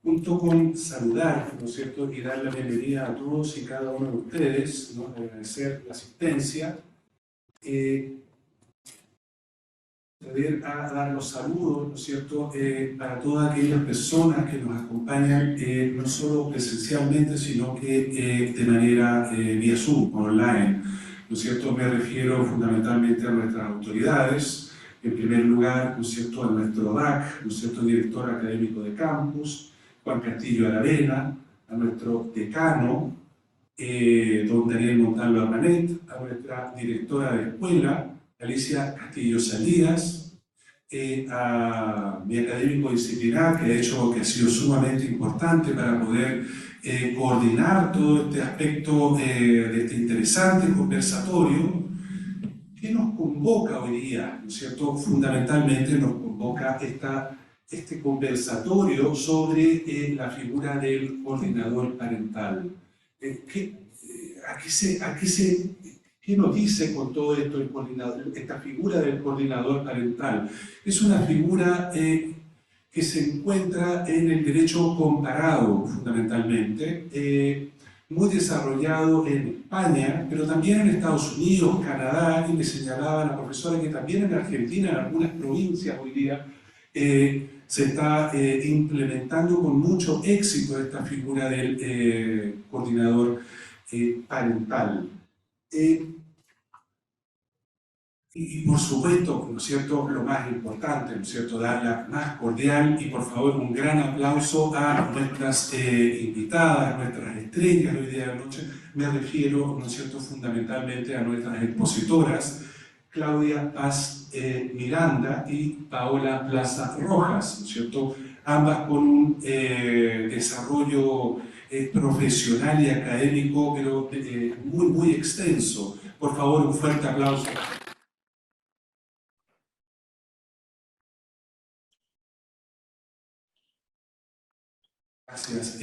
junto con saludar, ¿no es cierto?, y dar la bienvenida a todos y cada uno de ustedes, ¿no?, agradecer la asistencia, a dar los saludos, ¿no es cierto?, para todas aquellas personas que nos acompañan, no solo presencialmente, sino que de manera vía Zoom, online, ¿no es cierto? Me refiero fundamentalmente a nuestras autoridades, en primer lugar, ¿no es cierto?, a nuestro DAC, ¿no es cierto?, director académico de campus, Juan Castillo Aravena, a nuestro decano, don Daniel Montalvo Armanet, a nuestra directora de escuela, Alicia Castillo Salidas, a mi académico disciplinar, que ha sido sumamente importante para poder coordinar todo este aspecto de este interesante conversatorio que nos convoca hoy día, ¿no es cierto? Fundamentalmente nos convoca este conversatorio sobre la figura del coordinador parental. ¿Qué nos dice con todo esto esta figura del coordinador parental? Es una figura que se encuentra en el derecho comparado, fundamentalmente, muy desarrollado en España, pero también en Estados Unidos, Canadá, y me señalaba la profesora que también en Argentina, en algunas provincias hoy día, se está implementando con mucho éxito esta figura del coordinador parental. Y por supuesto, ¿no es cierto?, lo más importante, ¿no es cierto?, dar la más cordial y por favor un gran aplauso a nuestras invitadas, nuestras estrellas de hoy día de la noche. Me refiero, ¿no es cierto?, fundamentalmente a nuestras expositoras, Claudia Paz Miranda y Paola Plaza Rojas, ¿no es cierto?, ambas con un desarrollo profesional y académico, pero muy extenso. Por favor, un fuerte aplauso. Gracias.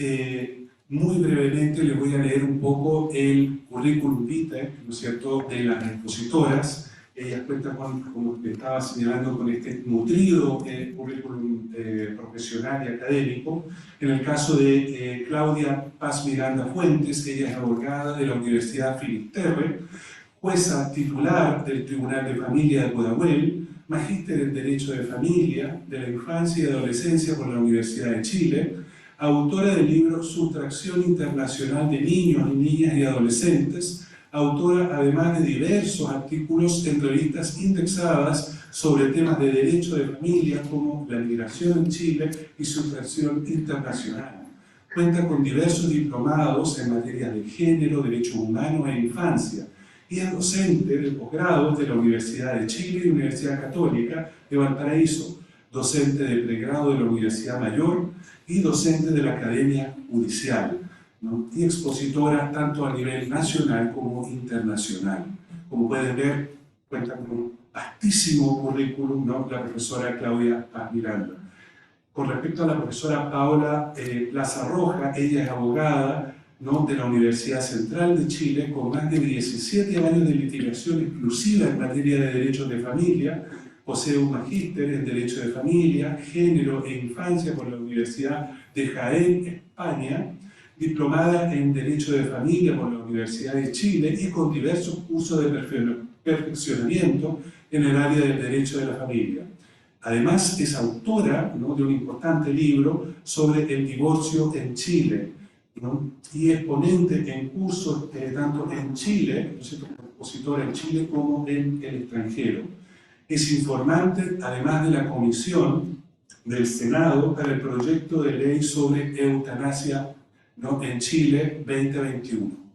Muy brevemente les voy a leer un poco el currículum vitae, ¿no es cierto?, de las expositoras. Ellas cuentan con, como te estaba señalando, con este nutrido currículum profesional y académico. En el caso de Claudia Paz Miranda Fuentes, ella es abogada de la Universidad Finisterre, jueza titular del Tribunal de Familia de Pudahuel, magíster en Derecho de Familia, de la Infancia y Adolescencia por la Universidad de Chile, autora del libro Sustracción Internacional de Niños, Niñas y Adolescentes, autora además de diversos artículos en revistas indexadas sobre temas de derecho de familia como la migración en Chile y sustracción internacional. Cuenta con diversos diplomados en materias de género, derechos humanos e infancia, y es docente de posgrado de la Universidad de Chile y Universidad Católica de Valparaíso, docente de pregrado de la Universidad Mayor y docente de la Academia Judicial, ¿no?, y expositora tanto a nivel nacional como internacional. Como pueden ver, cuenta con un vastísimo currículum, ¿no?, la profesora Claudia Paz Miranda. Con respecto a la profesora Paola Plaza Rojas, ella es abogada, ¿no?, de la Universidad Central de Chile, con más de 17 años de litigación exclusiva en materia de derechos de familia. Posee un magíster en Derecho de Familia, Género e Infancia por la Universidad de Jaén, España, diplomada en Derecho de Familia por la Universidad de Chile y con diversos cursos de perfeccionamiento en el área del Derecho de la Familia. Además, es autora, ¿no?, de un importante libro sobre el divorcio en Chile, ¿no?, y es ponente en cursos tanto en Chile, ¿no es cierto?, expositora en Chile como en el extranjero. Es informante, además de la comisión del Senado para el proyecto de ley sobre eutanasia, ¿no?, en Chile 2021.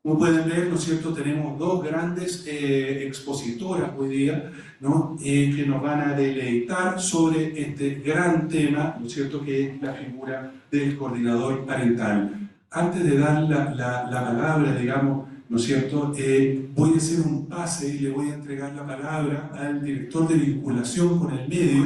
Como pueden ver, ¿no es cierto?, tenemos dos grandes expositoras hoy día, ¿no?, que nos van a deleitar sobre este gran tema, ¿no es cierto?, que es la figura del coordinador parental. Antes de dar la palabra, digamos, ¿no es cierto?, voy a hacer un pase y le voy a entregar la palabra al director de vinculación con el medio,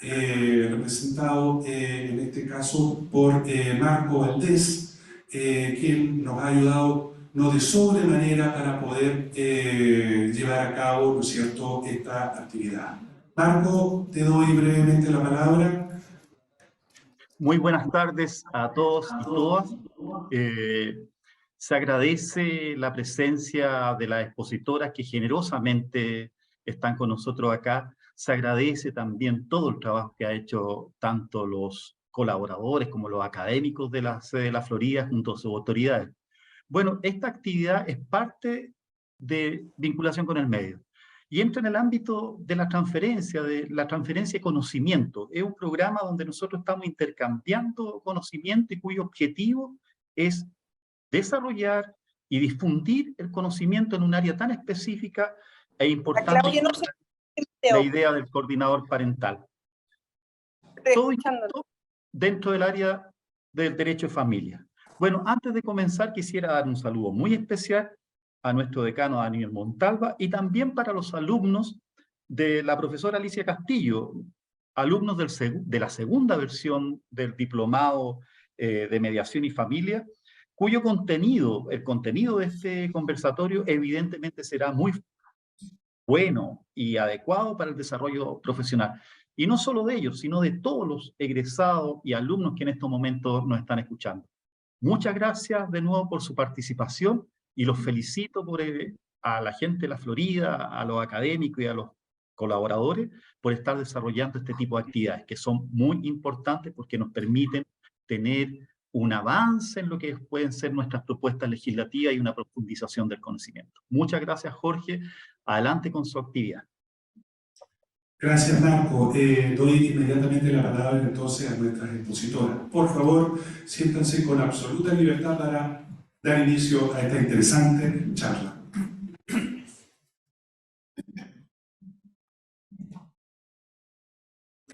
representado en este caso por Marco Valdés, quien nos ha ayudado no de sobremanera para poder llevar a cabo, ¿no es cierto?, esta actividad. Marco, te doy brevemente la palabra. Muy buenas tardes a todos y todas. Se agradece la presencia de las expositoras que generosamente están con nosotros acá. Se agradece también todo el trabajo que ha hecho tanto los colaboradores como los académicos de la sede de la Florida junto a sus autoridades. Bueno, esta actividad es parte de vinculación con el medio y entra en el ámbito de la transferencia de conocimiento. Es un programa donde nosotros estamos intercambiando conocimiento y cuyo objetivo es desarrollar y difundir el conocimiento en un área tan específica e importante como la idea del coordinador parental. Todo esto dentro del área del derecho de familia. Bueno, antes de comenzar quisiera dar un saludo muy especial a nuestro decano Daniel Montalva y también para los alumnos de la profesora Alicia Castillo, alumnos de la segunda versión del diplomado de mediación y familia, cuyo contenido, el contenido de este conversatorio evidentemente será muy bueno y adecuado para el desarrollo profesional. Y no solo de ellos, sino de todos los egresados y alumnos que en estos momentos nos están escuchando. Muchas gracias de nuevo por su participación y los felicito a la gente de la Florida, a los académicos y a los colaboradores por estar desarrollando este tipo de actividades que son muy importantes porque nos permiten tener un avance en lo que pueden ser nuestras propuestas legislativas y una profundización del conocimiento. Muchas gracias, Jorge. Adelante con su actividad. Gracias, Marco. Doy inmediatamente la palabra entonces a nuestras expositoras. Por favor, siéntanse con absoluta libertad para dar inicio a esta interesante charla.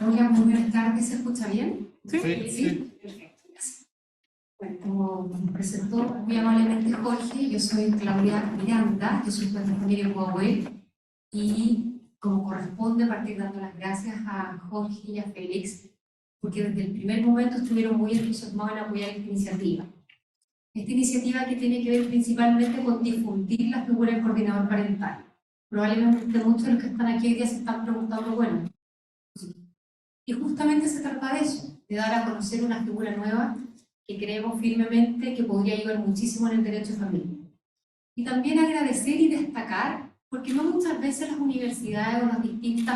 Hola, muy buenas tardes. ¿Se escucha bien? Sí. Perfecto, gracias. Bueno, como nos presentó muy amablemente Jorge, yo soy Claudia Miranda, yo soy juez de familia en Huawei y como corresponde partir dando las gracias a Jorge y a Félix porque desde el primer momento estuvieron muy entusiasmados en apoyar esta iniciativa. Esta iniciativa que tiene que ver principalmente con difundir la figura del coordinador parental. Probablemente muchos de los que están aquí hoy día se están preguntando, bueno, y justamente se trata de eso, de dar a conocer una figura nueva que creemos firmemente que podría ayudar muchísimo en el derecho de familia. Y también agradecer y destacar, porque no muchas veces las universidades o los distintos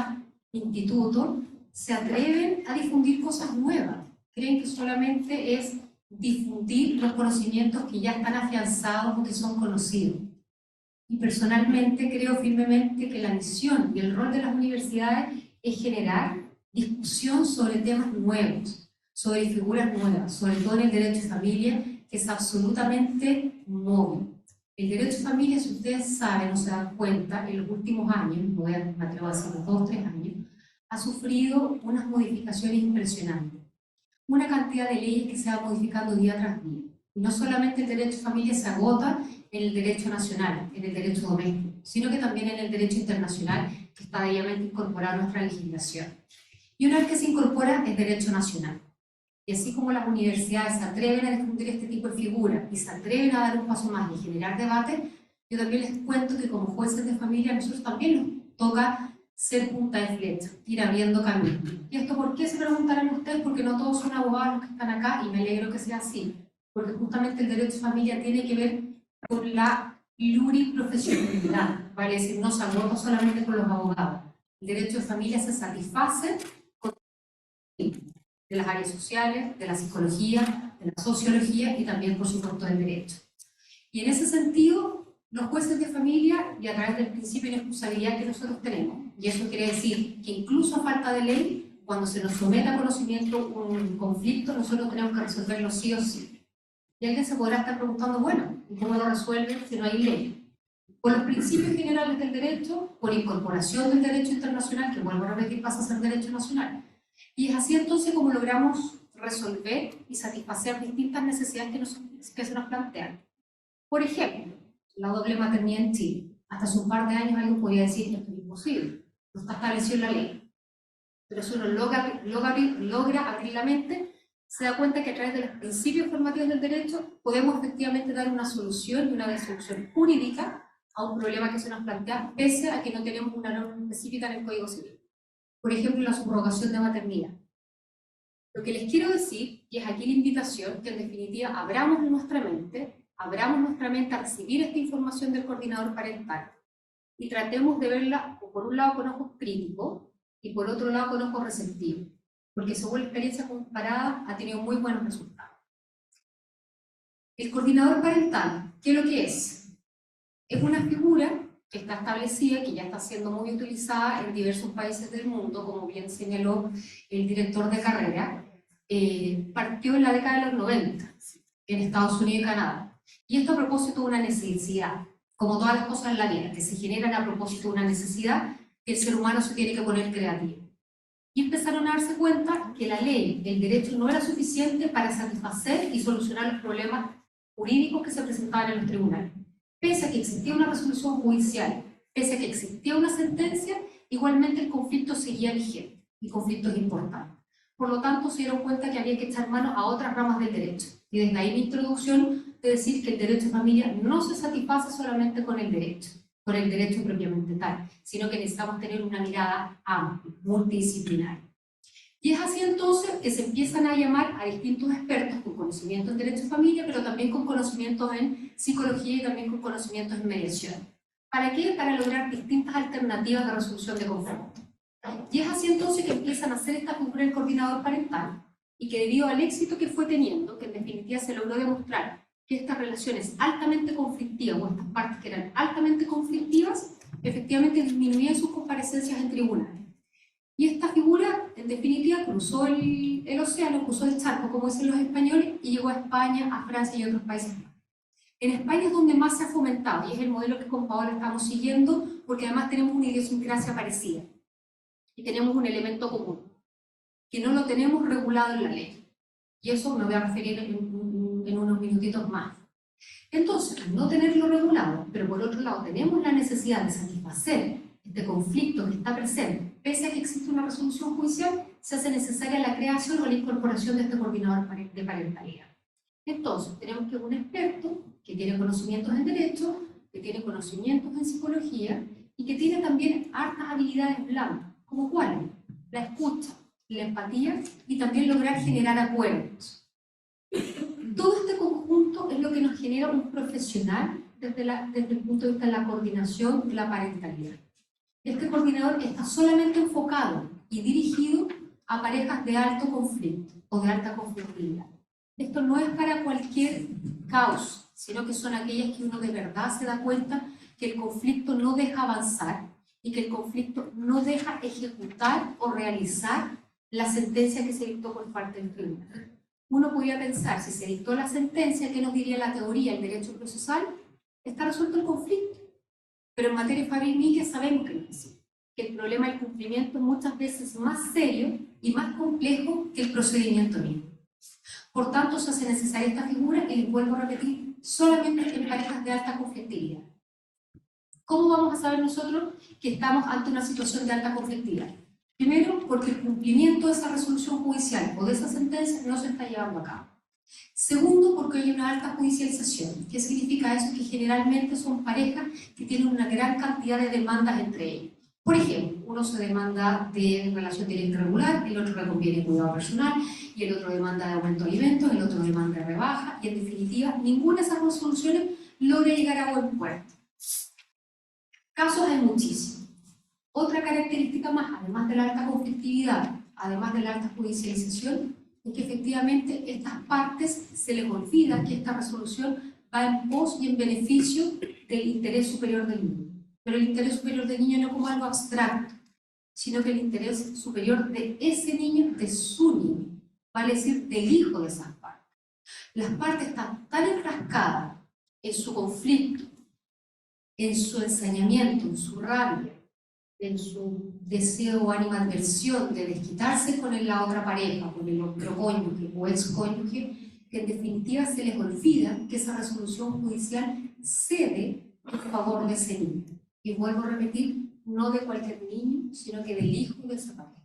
institutos se atreven a difundir cosas nuevas. Creen que solamente es difundir los conocimientos que ya están afianzados o que son conocidos. Y personalmente creo firmemente que la misión y el rol de las universidades es generar discusión sobre temas nuevos, sobre figuras nuevas, sobre todo en el derecho de familia, que es absolutamente móvil. El derecho de familia, si ustedes saben o se dan cuenta, en los últimos años, me atrevo a decir 2 o 3 años, ha sufrido unas modificaciones impresionantes. Una cantidad de leyes que se va modificando día tras día. Y no solamente el derecho de familia se agota en el derecho nacional, en el derecho doméstico, sino que también en el derecho internacional, que está debidamente incorporado a nuestra legislación. Y una vez que se incorpora el derecho nacional. Y así como las universidades se atreven a difundir este tipo de figuras y se atreven a dar un paso más y generar debate, yo también les cuento que como jueces de familia a nosotros también nos toca ser punta de flecha, ir abriendo camino. ¿Y esto por qué? Se preguntarán ustedes, porque no todos son abogados los que están acá y me alegro que sea así, porque justamente el derecho de familia tiene que ver con la pluriprofesionalidad, vale decir, no se agota solamente con los abogados. El derecho de familia se satisface de las áreas sociales, de la psicología, de la sociología y también, por supuesto, del derecho. Y en ese sentido, los jueces de familia, y a través del principio de responsabilidad que nosotros tenemos, y eso quiere decir que incluso a falta de ley, cuando se nos somete a conocimiento un conflicto, nosotros tenemos que resolverlo sí o sí. Y alguien se podrá estar preguntando, bueno, ¿y cómo lo resuelven si no hay ley? Por los principios generales del derecho, por incorporación del derecho internacional, que vuelvo a repetir, pasa a ser derecho nacional. Y es así entonces como logramos resolver y satisfacer distintas necesidades que se nos plantean. Por ejemplo, la doble maternidad en Chile. Hasta hace un par de años alguien podía decir que esto es imposible, no está establecido en la ley. Pero si uno logra abrir la mente, se da cuenta que a través de los principios formativos del derecho podemos efectivamente dar una solución y una solución jurídica a un problema que se nos plantea, pese a que no tenemos una norma específica en el Código Civil. Por ejemplo, la subrogación de maternidad. Lo que les quiero decir, y es aquí la invitación, que en definitiva abramos nuestra mente a recibir esta información del coordinador parental y tratemos de verla, por un lado, con ojos críticos y por otro lado, con ojos receptivos, porque según la experiencia comparada ha tenido muy buenos resultados. El coordinador parental, ¿qué es lo que es? Es una figura que está establecida, que ya está siendo muy utilizada en diversos países del mundo, como bien señaló el director de carrera. Partió en la década de los 90 en Estados Unidos y Canadá. Y esto a propósito de una necesidad, como todas las cosas en la vida, que se generan a propósito de una necesidad, que el ser humano se tiene que poner creativo. Y empezaron a darse cuenta que la ley, el derecho, no era suficiente para satisfacer y solucionar los problemas jurídicos que se presentaban en los tribunales. Pese a que existía una resolución judicial, pese a que existía una sentencia, igualmente el conflicto seguía vigente, y conflictos importantes. Por lo tanto, se dieron cuenta que había que echar mano a otras ramas del derecho. Y desde ahí mi introducción de decir que el derecho a familia no se satisface solamente con el derecho propiamente tal, sino que necesitamos tener una mirada amplia, multidisciplinaria. Y es así entonces que se empiezan a llamar a distintos expertos con conocimientos en derecho a familia, pero también con conocimientos en psicología y también con conocimientos en mediación. ¿Para qué? Para lograr distintas alternativas de resolución de conflictos. Y es así entonces que empiezan a hacer esta figura del coordinador parental, y que debido al éxito que fue teniendo, que en definitiva se logró demostrar que estas relaciones altamente conflictivas, o estas partes que eran altamente conflictivas, efectivamente disminuían sus comparecencias en tribunales. Y esta figura, en definitiva, cruzó el océano, cruzó el charco, como dicen los españoles, y llegó a España, a Francia y a otros países más. En España es donde más se ha fomentado, y es el modelo que con Paola estamos siguiendo, porque además tenemos una idiosincrasia parecida, y tenemos un elemento común, que no lo tenemos regulado en la ley. Y eso me voy a referir en unos minutitos más. Entonces, al no tenerlo regulado, pero por otro lado tenemos la necesidad de satisfacer este conflicto que está presente, pese a que existe una resolución judicial, se hace necesaria la creación o la incorporación de este coordinador de parentalidad. Entonces, tenemos que un experto que tiene conocimientos en derecho, que tiene conocimientos en psicología y que tiene también hartas habilidades blandas, como cuáles: la escucha, la empatía y también lograr generar acuerdos. Todo este conjunto es lo que nos genera un profesional desde el punto de vista de la coordinación de la parentalidad. Este coordinador está solamente enfocado y dirigido a parejas de alto conflicto o de alta conflictividad. Esto no es para cualquier causa, sino que son aquellas que uno de verdad se da cuenta que el conflicto no deja avanzar y que el conflicto no deja ejecutar o realizar la sentencia que se dictó por parte del tribunal. Uno podría pensar, si se dictó la sentencia, ¿qué nos diría la teoría, el derecho procesal? Está resuelto el conflicto. Pero en materia fabril sabemos que no es así, que el problema del cumplimiento es muchas veces más serio y más complejo que el procedimiento mismo. Por tanto, se hace necesaria esta figura, y les vuelvo a repetir, solamente en parejas de alta conflictividad. ¿Cómo vamos a saber nosotros que estamos ante una situación de alta conflictividad? Primero, porque el cumplimiento de esa resolución judicial o de esa sentencia no se está llevando a cabo. Segundo, porque hay una alta judicialización. ¿Qué significa eso? Que generalmente son parejas que tienen una gran cantidad de demandas entre ellos. Por ejemplo, uno se demanda de relación directa regular, el otro le conviene cuidado personal, y el otro demanda de aumento de alimentos, el otro demanda de rebaja, y en definitiva, ninguna de esas resoluciones logra llegar a buen puerto. Casos hay muchísimos. Otra característica más, además de la alta conflictividad, además de la alta judicialización, es que efectivamente estas partes se les olvida que esta resolución va en pos y en beneficio del interés superior del niño. Pero el interés superior del niño no como algo abstracto, sino que el interés superior de ese niño, de su niño, vale decir, del hijo de esas partes. Las partes están tan enfrascadas en su conflicto, en su ensañamiento, en su rabia, en su deseo o animadversión de desquitarse con la otra pareja, con el otro cónyuge o excónyuge, que en definitiva se les olvida que esa resolución judicial cede en favor de ese niño. Y vuelvo a repetir, no de cualquier niño, sino que del hijo de esa pareja.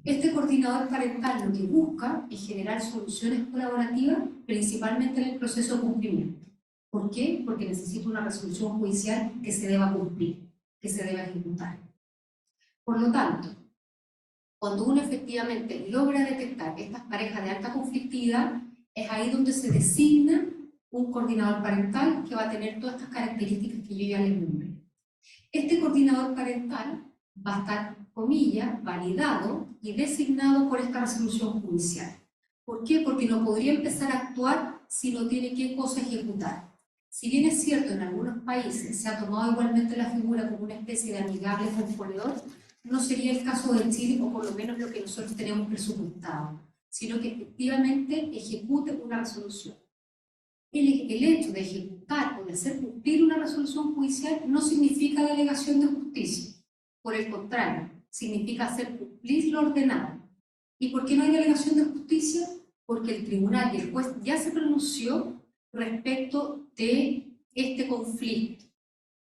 Este coordinador parental lo que busca es generar soluciones colaborativas, principalmente en el proceso de cumplimiento. ¿Por qué? Porque necesita una resolución judicial que se deba cumplir, que se deba ejecutar. Por lo tanto, Cuando uno efectivamente logra detectar estas parejas de alta conflictividad, es ahí donde se designa un coordinador parental que va a tener todas estas características que yo ya les nombré. Este coordinador parental va a estar, comillas, validado y designado por esta resolución judicial. ¿Por qué? Porque no podría empezar a actuar si no tiene qué cosa ejecutar. Si bien es cierto, en algunos países se ha tomado igualmente la figura como una especie de amigable componedor, no sería el caso de Chile, o por lo menos lo que nosotros tenemos presupuestado, sino que efectivamente ejecute una resolución. El hecho de ejecutar o de hacer cumplir una resolución judicial no significa delegación de justicia. Por el contrario, significa hacer cumplir lo ordenado. ¿Y por qué no hay delegación de justicia? Porque el tribunal y el juez ya se pronunció respecto de este conflicto.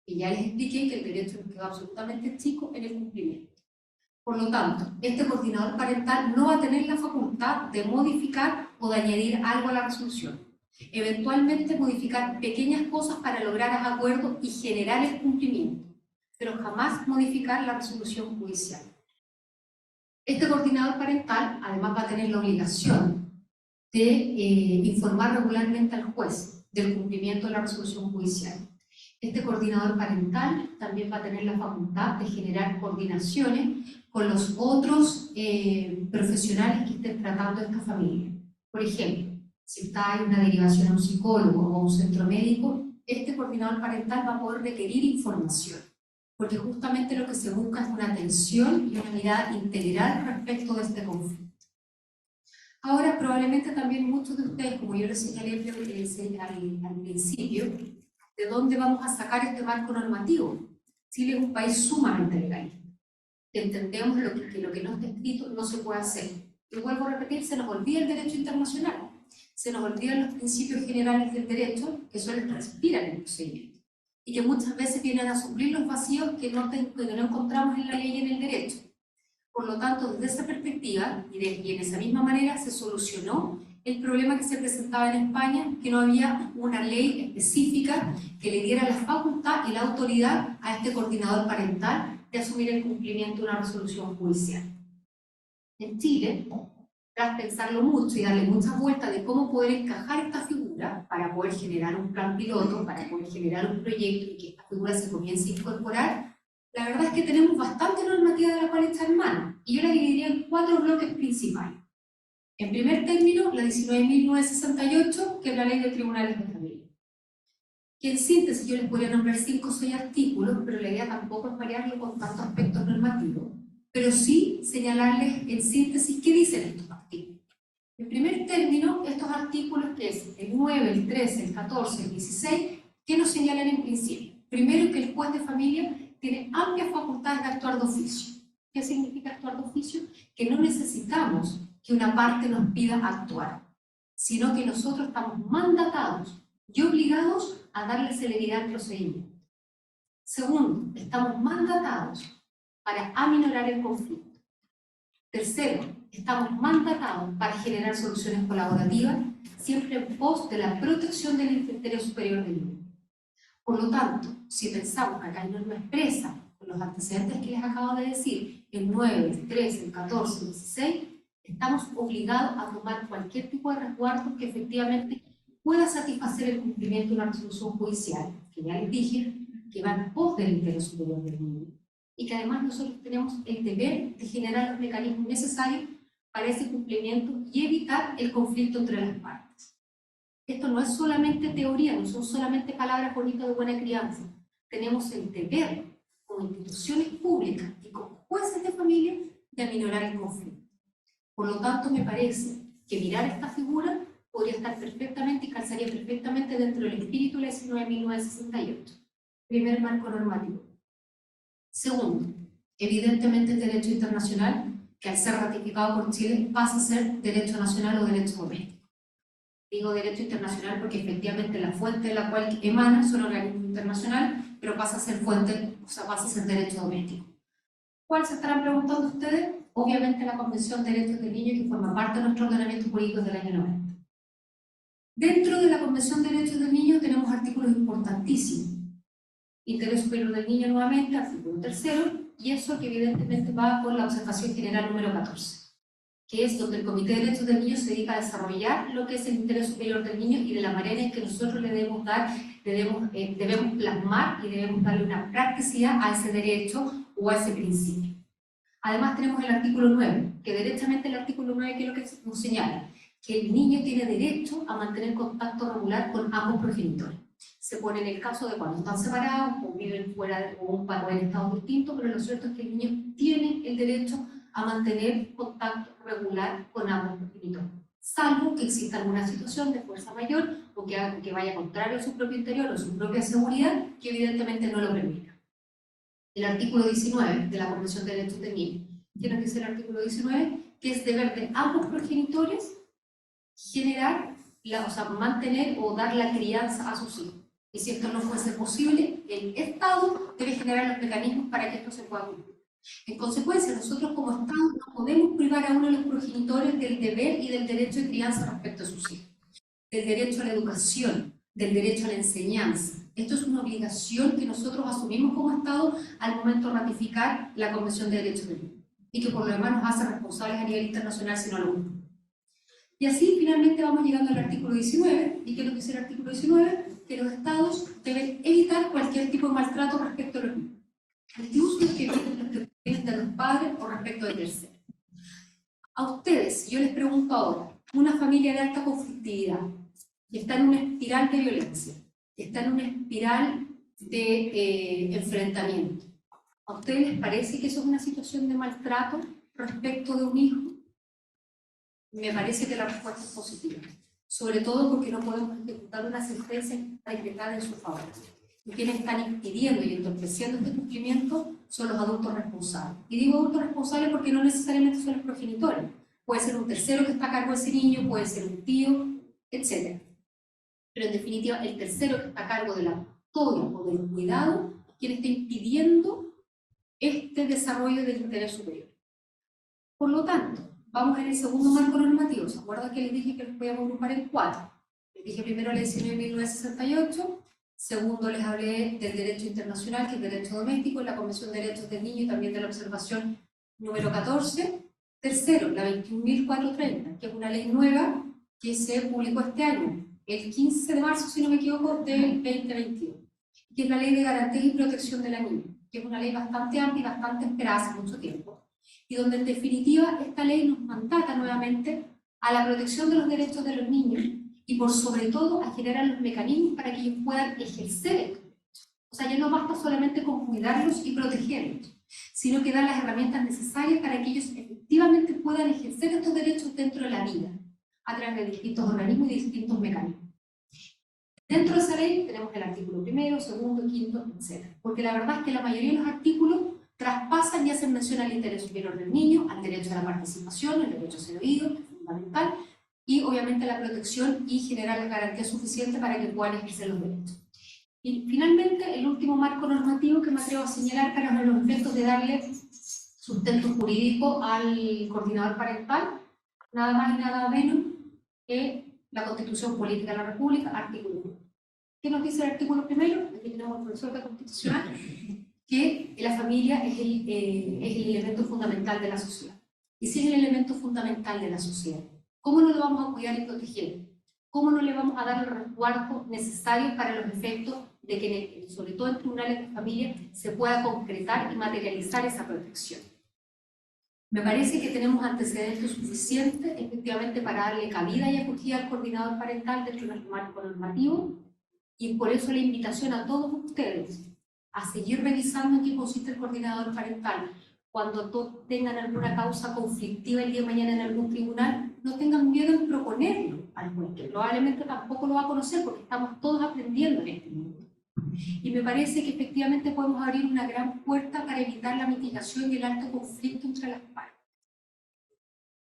Y ya les expliqué que el derecho nos quedó absolutamente chico en el cumplimiento. Por lo tanto, este coordinador parental no va a tener la facultad de modificar o de añadir algo a la resolución. Eventualmente modificar pequeñas cosas para lograr acuerdos y generar el cumplimiento, pero jamás modificar la resolución judicial. Este coordinador parental además va a tener la obligación de informar regularmente al juez del cumplimiento de la resolución judicial. Este coordinador parental también va a tener la facultad de generar coordinaciones con los otros profesionales que estén tratando esta familia. Por ejemplo, si está en una derivación a un psicólogo o a un centro médico, este coordinador parental va a poder requerir información, porque justamente lo que se busca es una atención y una mirada integral respecto de este conflicto. Ahora, probablemente también muchos de ustedes, como yo les señalé al principio, ¿de dónde vamos a sacar este marco normativo? Chile es un país sumamente legalista. Entendemos que lo que no está escrito no se puede hacer. Y vuelvo a repetir, se nos olvida el derecho internacional. Se nos olvidan los principios generales del derecho, que son los que respiran el procedimiento. Y que muchas veces vienen a suplir los vacíos que no encontramos en la ley y en el derecho. Por lo tanto, desde esa perspectiva, y en esa misma manera, se solucionó el problema que se presentaba en España, que no había una ley específica que le diera la facultad y la autoridad a este coordinador parental de asumir el cumplimiento de una resolución judicial. En Chile, tras pensarlo mucho y darle muchas vueltas de cómo poder encajar esta figura para poder generar un plan piloto, para poder generar un proyecto y que esta figura se comience a incorporar, la verdad es que tenemos bastante normativa de la cual echar mano, y yo la dividiría en 4 bloques principales. En primer término, la 19.968, que es la Ley de Tribunales de Familia. Que en síntesis yo les podría nombrar 5 o 6 artículos, pero la idea tampoco es variarlo con tantos aspectos normativos, pero sí señalarles en síntesis qué dicen estos artículos. En primer término, estos artículos que es el 9, el 13, el 14, el 16, ¿qué nos señalan en principio? Primero, que el juez de familia tiene amplias facultades de actuar de oficio. ¿Qué significa actuar de oficio? Que no necesitamos que una parte nos pida actuar, sino que nosotros estamos mandatados y obligados a darle celeridad al procedimiento. Segundo, estamos mandatados para aminorar el conflicto. Tercero, estamos mandatados para generar soluciones colaborativas, siempre en pos de la protección del interés superior del niño. Por lo tanto, si pensamos que acá hay norma expresa, con los antecedentes que les acabo de decir, el 9, el 13, el 14, el 16, estamos obligados a tomar cualquier tipo de resguardo que efectivamente pueda satisfacer el cumplimiento de una resolución judicial, que ya les dije, que va en pos del interés superior del niño, y que además nosotros tenemos el deber de generar los mecanismos necesarios para ese cumplimiento y evitar el conflicto entre las partes. Esto no es solamente teoría, no son solamente palabras bonitas de buena crianza. Tenemos el deber, como instituciones públicas y como jueces de familia, de aminorar el conflicto. Por lo tanto, me parece que mirar esta figura podría estar perfectamente y calzaría perfectamente dentro del espíritu de la 19.968. Primer marco normativo. Segundo, evidentemente el derecho internacional, que al ser ratificado por Chile pasa a ser derecho nacional o derecho doméstico. Digo derecho internacional porque efectivamente la fuente de la cual emana son organismos internacionales, pero pasa a ser fuente, o sea, pasa a ser derecho doméstico. ¿Cuál se estarán preguntando ustedes? Obviamente la Convención de Derechos del Niño, que forma parte de nuestro ordenamiento jurídico del año 90. Dentro de la Convención de Derechos del Niño tenemos artículos importantísimos. Interés superior del niño nuevamente, artículo 3º, y eso que evidentemente va con la observación general número 14, que es donde el Comité de Derechos del Niño se dedica a desarrollar lo que es el interés superior del niño y de la manera en que nosotros le debemos dar, debemos plasmar y debemos darle una practicidad a ese derecho o a ese principio. Además tenemos el artículo 9, que derechamente el artículo 9, que es lo que nos señala, que el niño tiene derecho a mantener contacto regular con ambos progenitores. Se pone en el caso de cuando están separados o viven fuera o en estados distintos, pero lo cierto es que el niño tiene el derecho a mantener contacto regular con ambos progenitores, salvo que exista alguna situación de fuerza mayor o que vaya contrario a su propio interior o su propia seguridad, que evidentemente no lo permita. El artículo 19 de la Convención de Derechos del Niño. ¿Qué nos dice el artículo 19? Que es deber de ambos progenitores generar, mantener o dar la crianza a sus hijos. Y si esto no fuese posible, el Estado debe generar los mecanismos para que esto se pueda cumplir. En consecuencia, nosotros como Estado no podemos privar a uno de los progenitores del deber y del derecho de crianza respecto a sus hijos, del derecho a la educación, del derecho a la enseñanza. Esto es una obligación que nosotros asumimos como Estado al momento de ratificar la Convención de Derechos del Niño, y que por lo demás nos hace responsables a nivel internacional si no lo cumplimos. Y así finalmente vamos llegando al artículo 19, y ¿qué nos dice el artículo 19? Que los Estados deben evitar cualquier tipo de maltrato respecto a los niños, incluso los que vienen de los padres o respecto de terceros. A ustedes, yo les pregunto ahora, una familia de alta conflictividad, que está en una espiral de violencia, que está en una espiral de enfrentamiento, ¿a ustedes les parece que eso es una situación de maltrato respecto de un hijo? Me parece que la respuesta es positiva, sobre todo porque no podemos ejecutar una sentencia decretada en su favor. Y quienes están impidiendo y entorpeciendo este cumplimiento son los adultos responsables. Y digo adultos responsables porque no necesariamente son los progenitores. Puede ser un tercero que está a cargo de ese niño, puede ser un tío, etc. Pero en definitiva, el tercero que está a cargo de la custodia o del cuidado es quien está impidiendo este desarrollo del interés superior. Por lo tanto, vamos en el segundo marco normativo. ¿Se acuerdan que les dije que los podíamos agrupar en 4? Les dije primero la 19.1968, segundo les hablé del derecho internacional, que es el derecho doméstico, la Convención de Derechos del Niño y también de la observación número 14. Tercero, la 21.430, que es una ley nueva que se publicó este año, el 15 de marzo, si no me equivoco, del 2022, que es la Ley de Garantía y Protección de la Niña, que es una ley bastante amplia y bastante esperada hace mucho tiempo, y donde en definitiva esta ley nos mandata nuevamente a la protección de los derechos de los niños y por sobre todo a generar los mecanismos para que ellos puedan ejercer el derecho. O sea, ya no basta solamente con cuidarlos y protegerlos, sino que dar las herramientas necesarias para que ellos efectivamente puedan ejercer estos derechos dentro de la vida, a través de distintos organismos y distintos mecanismos. Dentro de esa ley tenemos el artículo 1, 2, 5, etc. Porque la verdad es que la mayoría de los artículos traspasan y hacen mención al interés superior del niño, al derecho a la participación, el derecho a ser oído, que es fundamental, y obviamente la protección y generar la garantía suficiente para que puedan ejercer los derechos. Y finalmente, el último marco normativo que me atrevo a señalar para los efectos de darle sustento jurídico al coordinador parental, nada más y nada menos que la Constitución Política de la República, artículo 1. ¿Qué nos dice el artículo 1? Aquí tenemos el profesor de Constitucional, que la familia es el elemento fundamental de la sociedad. Y si es el elemento fundamental de la sociedad, ¿cómo no lo vamos a cuidar y proteger? ¿Cómo no le vamos a dar el resguardo necesario para los efectos de que, sobre todo en tribunales de familia, se pueda concretar y materializar esa protección? Me parece que tenemos antecedentes suficientes, efectivamente, para darle cabida y acogida al coordinador parental dentro del marco normativo, y por eso la invitación a todos ustedes a seguir revisando en qué consiste el coordinador parental. Cuando tengan alguna causa conflictiva el día de mañana en algún tribunal, no tengan miedo en proponerlo al juez, que probablemente tampoco lo va a conocer porque estamos todos aprendiendo en este mundo. Y me parece que efectivamente podemos abrir una gran puerta para evitar la mitigación y el alto conflicto entre las partes.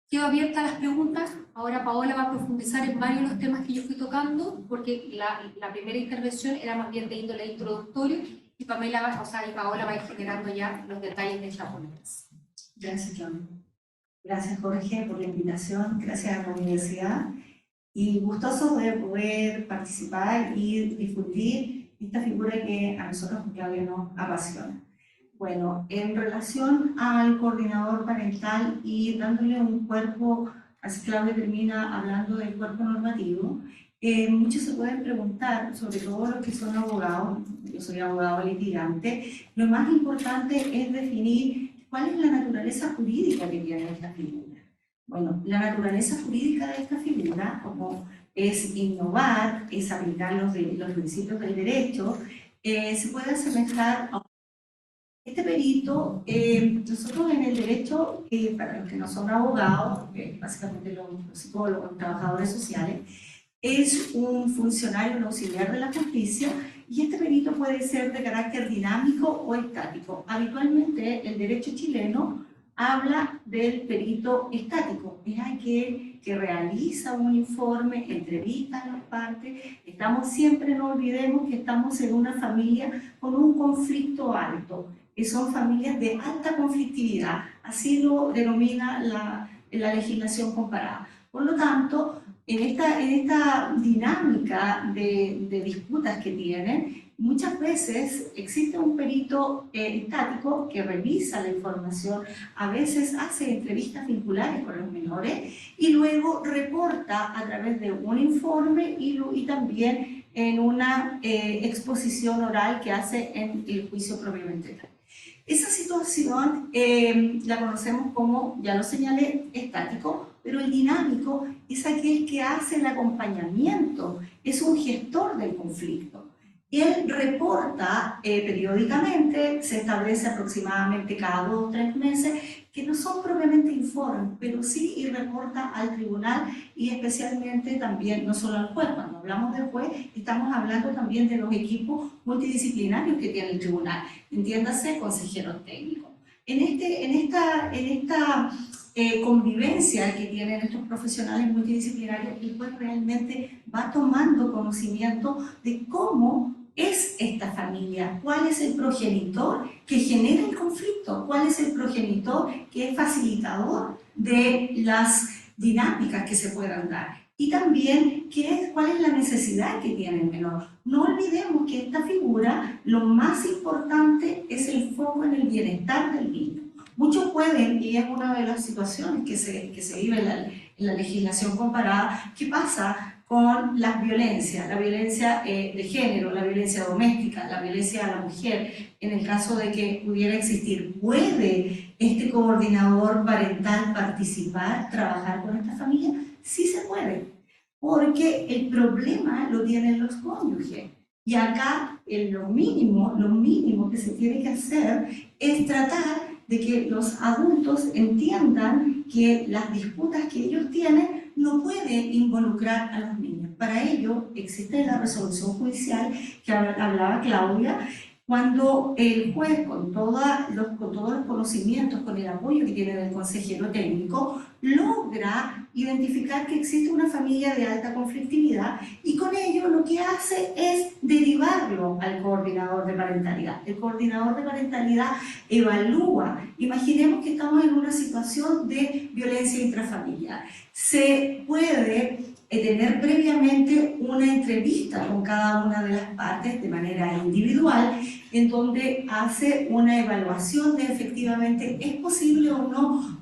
Quedo abierta a las preguntas. Ahora Paola va a profundizar en varios de los temas que yo fui tocando, porque la primera intervención era más bien de índole introductorio, y Paola va a ir generando ya los detalles de esta ponencia. Gracias, John. Gracias, Jorge, por la invitación. Gracias a la universidad. Y gustosos de poder participar y difundir esta figura que a nosotros con Claudia nos apasiona. Bueno, en relación al coordinador parental y dándole un cuerpo, así Claudia termina hablando del cuerpo normativo, muchos se pueden preguntar, sobre todo los que son abogados, yo soy abogado litigante, lo más importante es definir cuál es la naturaleza jurídica que tiene esta figura. Bueno, la naturaleza jurídica de esta figura, como es innovar, es aplicar los principios del derecho, se puede asemejar a este perito. Nosotros en el derecho, para los que no son abogados, básicamente los psicólogos, los trabajadores sociales, es un funcionario, un auxiliar de la justicia, y este perito puede ser de carácter dinámico o estático. Habitualmente el derecho chileno habla del perito estático, es aquel que realiza un informe, entrevista a las partes. Estamos siempre, no olvidemos que estamos en una familia con un conflicto alto, que son familias de alta conflictividad, así lo denomina la legislación comparada. Por lo tanto, en esta dinámica de disputas que tienen, muchas veces existe un perito estático que revisa la información, a veces hace entrevistas vinculares con los menores y luego reporta a través de un informe y también en una exposición oral que hace en el juicio propiamente tal. Esa situación la conocemos como, ya lo señalé, estático, pero el dinámico es aquel que hace el acompañamiento, es un gestor del conflicto. Él reporta periódicamente, se establece aproximadamente cada 2 o 3 meses, que no son propiamente informes, pero sí y reporta al tribunal y especialmente también, no solo al juez. Cuando hablamos del juez, estamos hablando también de los equipos multidisciplinarios que tiene el tribunal, entiéndase, consejeros técnicos. En esta convivencia que tienen estos profesionales multidisciplinarios, el juez realmente va tomando conocimiento de cómo es esta familia, cuál es el progenitor que genera el conflicto, cuál es el progenitor que es facilitador de las dinámicas que se puedan dar. Y también cuál es la necesidad que tiene el menor. No olvidemos que esta figura, lo más importante es el foco en el bienestar del niño. Muchos pueden, y es una de las situaciones que se vive en la legislación comparada, ¿qué pasa con la violencia de género, la violencia doméstica, la violencia a la mujer? En el caso de que pudiera existir, ¿puede este coordinador parental participar, trabajar con esta familia? Sí se puede, porque el problema lo tienen los cónyuges. Y acá lo mínimo que se tiene que hacer es tratar de que los adultos entiendan que las disputas que ellos tienen no pueden involucrar a los niños. Para ello existe la resolución judicial que hablaba Claudia, cuando el juez, con todos los conocimientos, con el apoyo que tiene del consejero técnico, logra identificar que existe una familia de alta conflictividad y con ello lo que hace es derivarlo al coordinador de parentalidad. El coordinador de parentalidad evalúa. Imaginemos que estamos en una situación de violencia intrafamiliar. Se puede tener previamente una entrevista con cada una de las partes de manera individual, en donde hace una evaluación de efectivamente es posible o no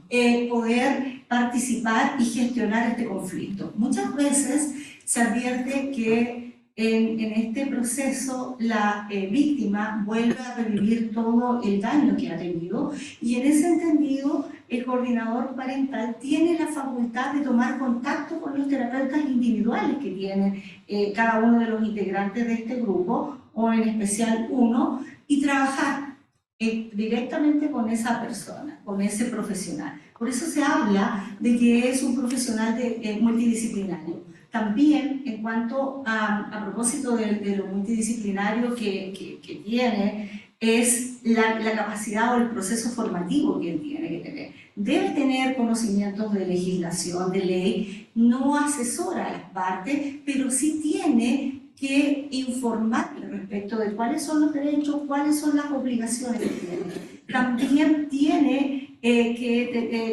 poder participar y gestionar este conflicto. Muchas veces se advierte que en este proceso la víctima vuelve a revivir todo el daño que ha tenido y en ese entendido el coordinador parental tiene la facultad de tomar contacto con los terapeutas individuales que tienen cada uno de los integrantes de este grupo, o en especial uno, y trabajar directamente con esa persona, con ese profesional. Por eso se habla de que es un profesional multidisciplinario. También, en cuanto a propósito de lo multidisciplinario que tiene, es la capacidad o el proceso formativo que él tiene que tener. Debe tener conocimientos de legislación, de ley, no asesora a las partes, pero sí tiene que informarle respecto de cuáles son los derechos, cuáles son las obligaciones que tiene. También tiene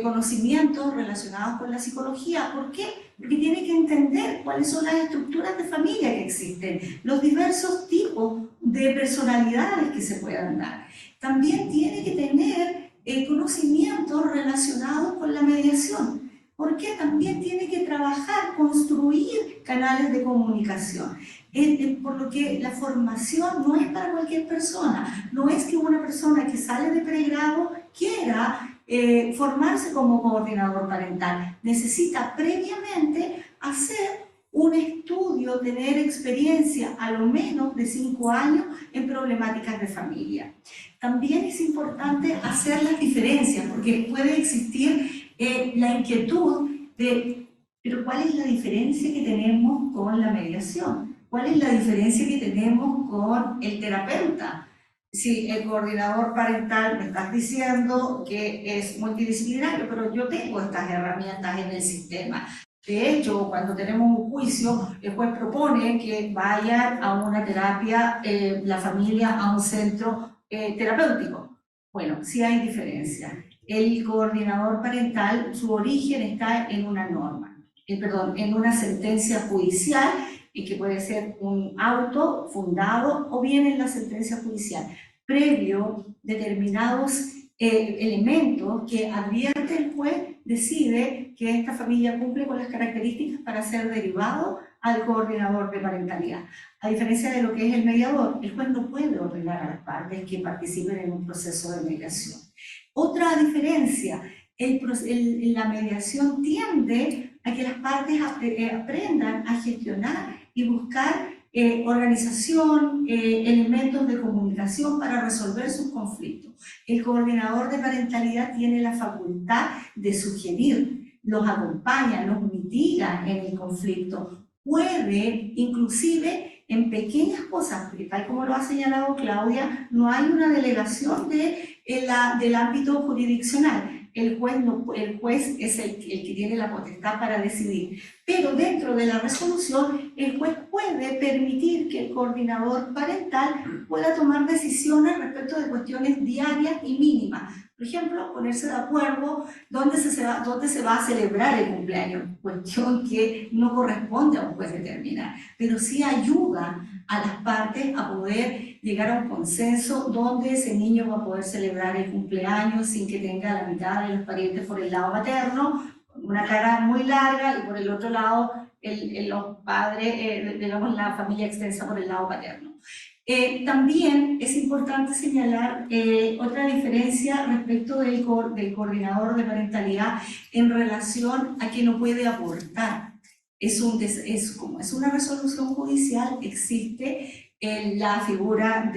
conocimientos relacionados con la psicología. ¿Por qué? Porque tiene que entender cuáles son las estructuras de familia que existen, los diversos tipos de personalidades que se puedan dar. También tiene que tener conocimientos relacionados con la mediación, porque también tiene que trabajar, construir canales de comunicación. Por lo que la formación no es para cualquier persona, no es que una persona que sale de pregrado quiera formarse como coordinador parental, necesita previamente hacer un estudio, tener experiencia a lo menos de 5 años en problemáticas de familia. También es importante hacer las diferencias, porque puede existir la inquietud de, pero ¿cuál es la diferencia que tenemos con la mediación? ¿Cuál es la diferencia que tenemos con el terapeuta? Si el coordinador parental me estás diciendo que es multidisciplinario, pero yo tengo estas herramientas en el sistema. De hecho, cuando tenemos un juicio, el juez propone que vayan a una terapia, la familia a un centro terapéutico. Bueno, sí hay diferencia. El coordinador parental, su origen está en una norma, en una sentencia judicial, y que puede ser un auto fundado o bien en la sentencia judicial, previo determinados elementos que advierte el juez, decide que esta familia cumple con las características para ser derivado al coordinador de parentalidad. A diferencia de lo que es el mediador, el juez no puede ordenar a las partes que participen en un proceso de mediación. Otra diferencia, la mediación tiende a que las partes aprendan a gestionar y buscar organización, elementos de comunicación para resolver sus conflictos. El coordinador de parentalidad tiene la facultad de sugerir, los acompaña, los mitiga en el conflicto, puede inclusive en pequeñas cosas, porque tal como lo ha señalado Claudia, no hay una delegación del ámbito jurisdiccional. El juez es el que tiene la potestad para decidir. Pero dentro de la resolución, el juez puede permitir que el coordinador parental pueda tomar decisiones respecto de cuestiones diarias y mínimas. Por ejemplo, ponerse de acuerdo dónde se va a celebrar el cumpleaños, cuestión que no corresponde a un juez determinar, pero sí ayuda a las partes a poder llegar a un consenso donde ese niño va a poder celebrar el cumpleaños sin que tenga la mitad de los parientes por el lado materno, una cara muy larga, y por el otro lado los padres, digamos la familia extensa por el lado paterno. También es importante señalar otra diferencia respecto del coordinador de parentalidad en relación a que no puede aportar. Como es una resolución judicial, existe la figura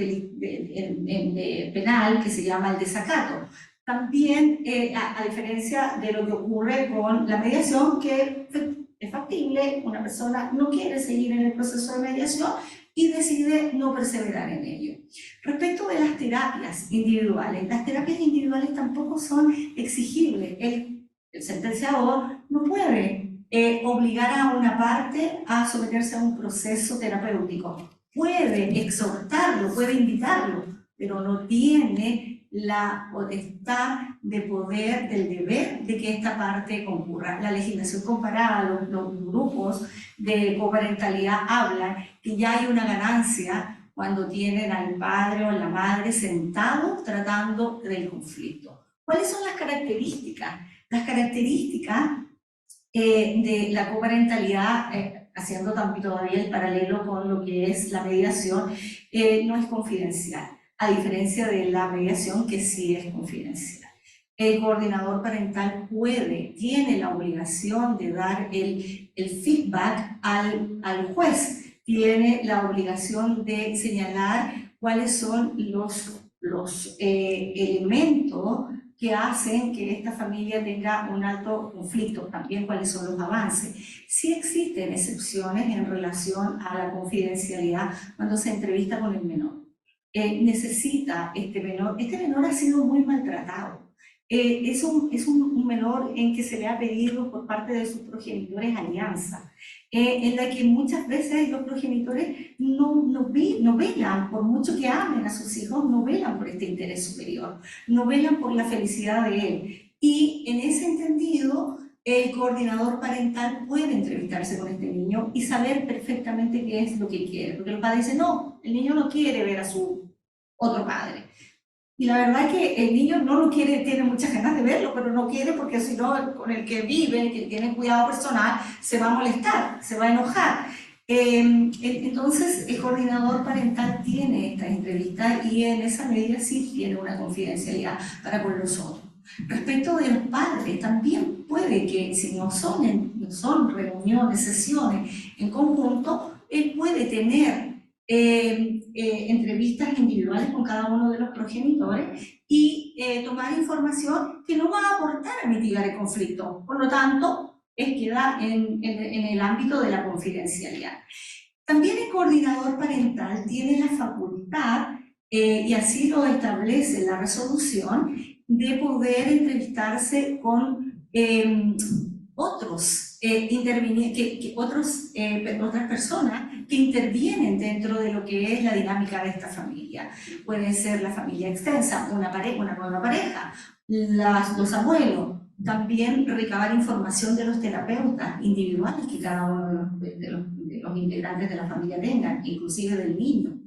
penal que se llama el desacato. También, a diferencia de lo que ocurre con la mediación, que es factible, una persona no quiere seguir en el proceso de mediación y decide no perseverar en ello. Respecto de las terapias individuales tampoco son exigibles. El sentenciador no puede obligar a una parte a someterse a un proceso terapéutico. Puede exhortarlo, puede invitarlo, pero no tiene la potestad de poder, del deber de que esta parte concurra. La legislación comparada, los grupos de coparentalidad hablan que ya hay una ganancia cuando tienen al padre o a la madre sentados tratando del conflicto. ¿Cuáles son las características? Las características de la coparentalidad, haciendo también todavía el paralelo con lo que es la mediación, no es confidencial, a diferencia de la mediación que sí es confidencial. El coordinador parental tiene la obligación de dar el feedback al juez, tiene la obligación de señalar cuáles son los elementos que hacen que esta familia tenga un alto conflicto, también cuáles son los avances. Sí existen excepciones en relación a la confidencialidad cuando se entrevista con el menor. Necesita este menor ha sido muy maltratado. Es un menor en que se le ha pedido por parte de sus progenitores alianza, en la que muchas veces los progenitores no velan, por mucho que amen a sus hijos, no velan por este interés superior, no velan por la felicidad de él. Y en ese entendido, el coordinador parental puede entrevistarse con este niño y saber perfectamente qué es lo que quiere. Porque el padre dice, no, el niño no quiere ver a su otro padre. Y la verdad es que el niño no lo quiere, tiene muchas ganas de verlo, pero no quiere porque si no, con el que vive, el que tiene cuidado personal, se va a molestar, se va a enojar. Entonces, el coordinador parental tiene esta entrevista y en esa medida sí tiene una confidencialidad para con los otros. Respecto de los padres, también puede que si no son reuniones, sesiones en conjunto, él puede tener entrevistas individuales con cada uno de los progenitores y tomar información que no va a aportar a mitigar el conflicto. Por lo tanto, queda en el ámbito de la confidencialidad. También el coordinador parental tiene la facultad, y así lo establece la resolución, de poder entrevistarse con otras personas que intervienen dentro de lo que es la dinámica de esta familia. Puede ser la familia extensa, una nueva pareja, los abuelos, también recabar información de los terapeutas individuales que cada uno de los integrantes de la familia tengan, inclusive del niño.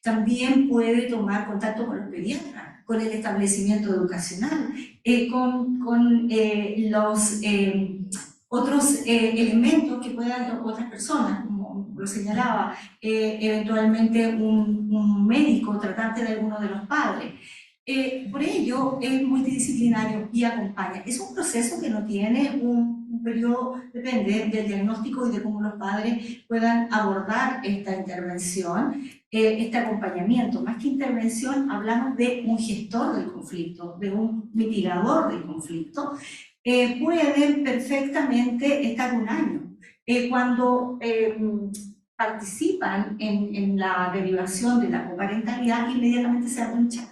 También puede tomar contacto con los pediatras, con el establecimiento educacional, con los otros elementos que puedan otras personas, como lo señalaba, eventualmente un médico tratante de alguno de los padres. Por ello es multidisciplinario y acompaña. Es un proceso que no tiene un periodo, depende del diagnóstico y de cómo los padres puedan abordar esta intervención, este acompañamiento. Más que intervención, hablamos de un gestor del conflicto, de un mitigador del conflicto. Pueden perfectamente estar un año. Cuando participan en la derivación de la coparentalidad, inmediatamente se abre un chat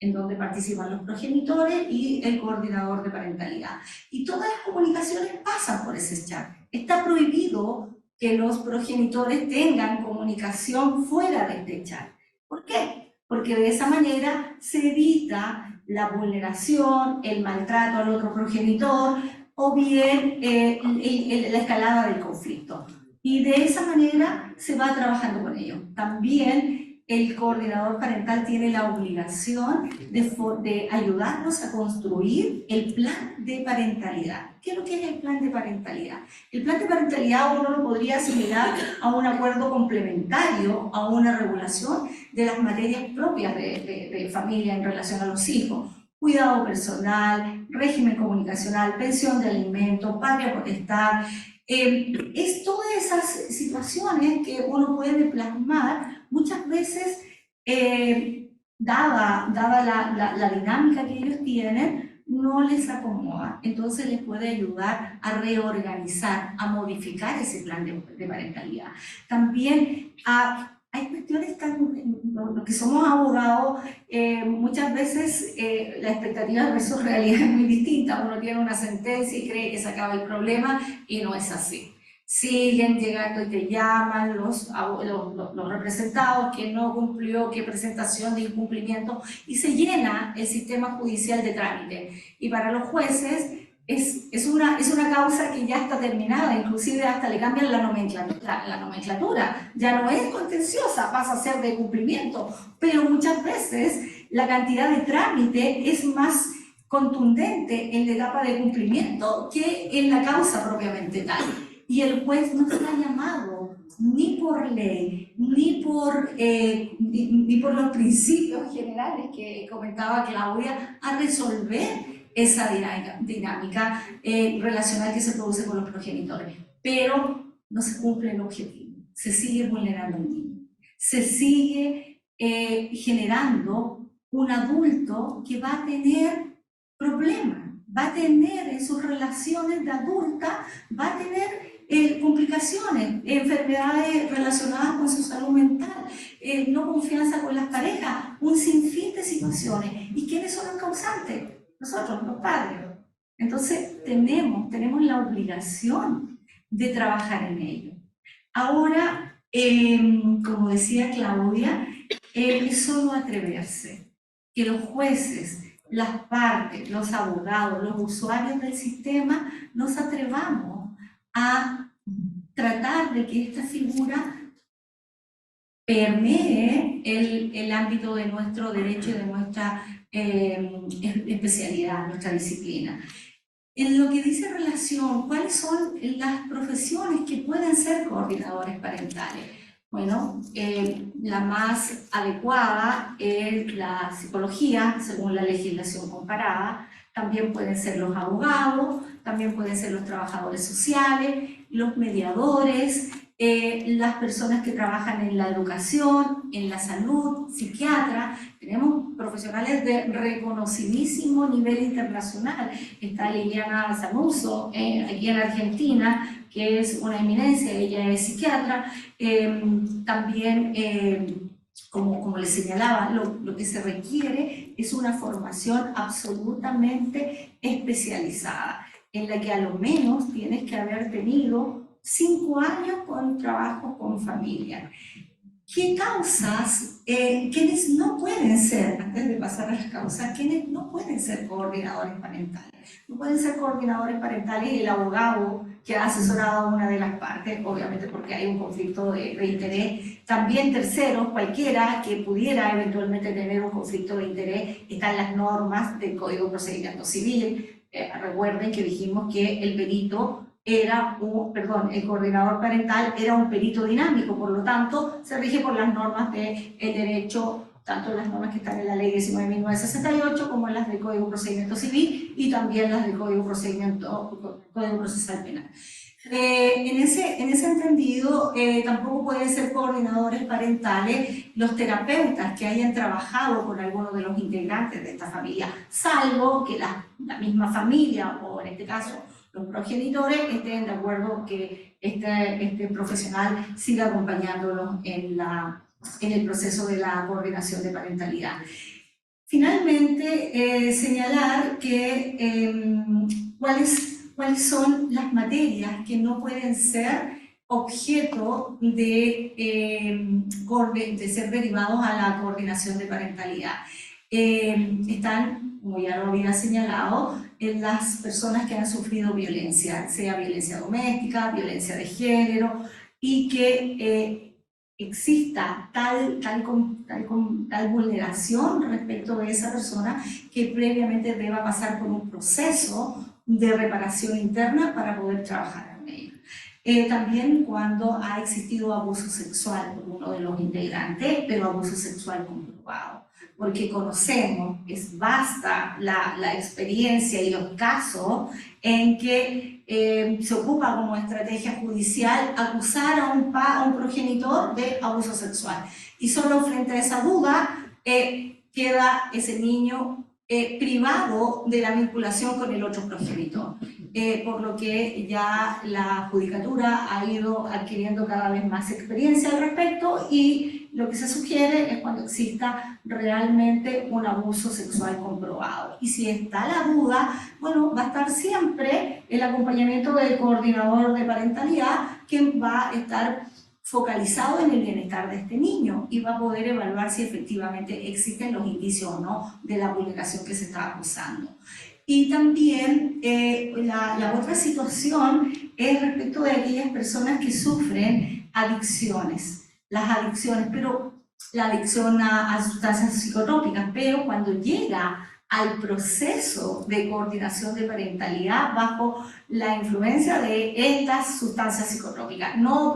en donde participan los progenitores y el coordinador de parentalidad. Y todas las comunicaciones pasan por ese chat. Está prohibido que los progenitores tengan comunicación fuera de este chat. ¿Por qué? Porque de esa manera se evita la vulneración, el maltrato al otro progenitor o bien la escalada del conflicto. Y de esa manera se va trabajando con ellos. También el coordinador parental tiene la obligación de ayudarnos a construir el plan de parentalidad. ¿Qué es lo que es el plan de parentalidad? El plan de parentalidad uno lo podría asimilar a un acuerdo complementario, a una regulación de las materias propias de familia en relación a los hijos. Cuidado personal, régimen comunicacional, pensión de alimentos, patria potestad. Es todas esas situaciones que uno puede plasmar muchas veces, dada la dinámica que ellos tienen, no les acomoda. Entonces les puede ayudar a reorganizar, a modificar ese plan de parentalidad. También hay cuestiones los que somos abogados, muchas veces la expectativa versus realidad es muy distinta. Uno tiene una sentencia y cree que se acaba el problema y no es así. Siguen llegando y te llaman los representados que no cumplió, que presentación de incumplimiento, y se llena el sistema judicial de trámite. Y para los jueces es una causa que ya está terminada, inclusive hasta le cambian la nomenclatura. Ya no es contenciosa, pasa a ser de cumplimiento, pero muchas veces la cantidad de trámite es más contundente en la etapa de cumplimiento que en la causa propiamente tal. Y el juez no está llamado ni por ley, ni por los principios generales que comentaba Claudia, a resolver esa dinámica relacional que se produce con los progenitores. Pero no se cumple el objetivo, se sigue vulnerando el niño, se sigue generando un adulto que va a tener problemas, va a tener en sus relaciones de adulta, va a tener complicaciones, enfermedades relacionadas con su salud mental, no confianza con las parejas, un sinfín de situaciones. ¿Y quiénes son los causantes? Nosotros, los padres. Entonces tenemos la obligación de trabajar en ello. Ahora, como decía Claudia, es solo atreverse, que los jueces las partes, los abogados, los usuarios del sistema, nos atrevamos a tratar de que esta figura permee el ámbito de nuestro derecho y de nuestra especialidad, nuestra disciplina. En lo que dice relación, ¿cuáles son las profesiones que pueden ser coordinadores parentales? Bueno, la más adecuada es la psicología, según la legislación comparada. También pueden ser los abogados, también pueden ser los trabajadores sociales, los mediadores, las personas que trabajan en la educación, en la salud, psiquiatras. Tenemos profesionales de reconocidísimo nivel internacional. Está Liliana Sanuso, aquí en Argentina, que es una eminencia, ella es psiquiatra. También, como les señalaba, lo que se requiere es una formación absolutamente especializada, en la que a lo menos tienes que haber tenido 5 años con trabajo con familia. ¿Qué causas, quienes no pueden ser, antes de pasar a las causas, quienes no pueden ser coordinadores parentales? No pueden ser coordinadores parentales el abogado que ha asesorado a una de las partes, obviamente porque hay un conflicto de interés. También terceros, cualquiera que pudiera eventualmente tener un conflicto de interés, están las normas del Código de Procedimiento Civil. Recuerden que dijimos que el perito el coordinador parental era un perito dinámico, por lo tanto, se rige por las normas del derecho, tanto las normas que están en la Ley 19.968 como en las del Código de Procedimiento Civil y también las del Código Procesal Penal. En ese entendido, tampoco pueden ser coordinadores parentales los terapeutas que hayan trabajado con alguno de los integrantes de esta familia, salvo que la misma familia, o en este caso los progenitores, estén de acuerdo que este profesional siga acompañándolos en el proceso de la coordinación de parentalidad. Finalmente, señalar que cuáles son las materias que no pueden ser objeto de ser derivados a la coordinación de parentalidad. Están, como ya lo había señalado, en las personas que han sufrido violencia, sea violencia doméstica, violencia de género, y que exista tal vulneración respecto de esa persona que previamente deba pasar por un proceso de reparación interna para poder trabajar con ella. También cuando ha existido abuso sexual por uno de los integrantes, pero abuso sexual comprobado, porque conocemos, es vasta la experiencia y los casos en que se ocupa como estrategia judicial acusar a un progenitor de abuso sexual. Y solo frente a esa duda queda ese niño privado de la vinculación con el otro progenitor. Por lo que ya la judicatura ha ido adquiriendo cada vez más experiencia al respecto, y lo que se sugiere es cuando exista realmente un abuso sexual comprobado. Y si está la duda, bueno, va a estar siempre el acompañamiento del coordinador de parentalidad, quien va a estar focalizado en el bienestar de este niño y va a poder evaluar si efectivamente existen los indicios o no de la vulneración que se está acusando. Y también la otra situación es respecto de aquellas personas que sufren adicciones. Las adicciones, pero la adicción a sustancias psicotrópicas, pero cuando llega al proceso de coordinación de parentalidad bajo la influencia de estas sustancias psicotrópicas. No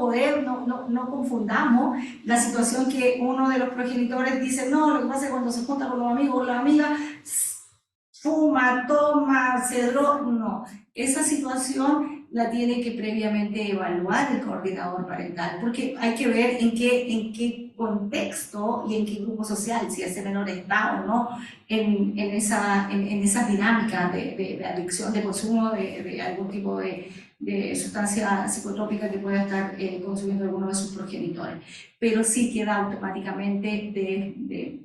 confundamos la situación que uno de los progenitores dice, no, lo que pasa es que cuando se junta con los amigos o las amigas, fuma, toma, se droga. No, esa situación la tiene que previamente evaluar el coordinador parental, porque hay que ver en qué contexto y en qué grupo social, si ese menor está o no en esa dinámica de adicción, de consumo de algún tipo de sustancia psicotrópica que pueda estar consumiendo alguno de sus progenitores. Pero sí queda automáticamente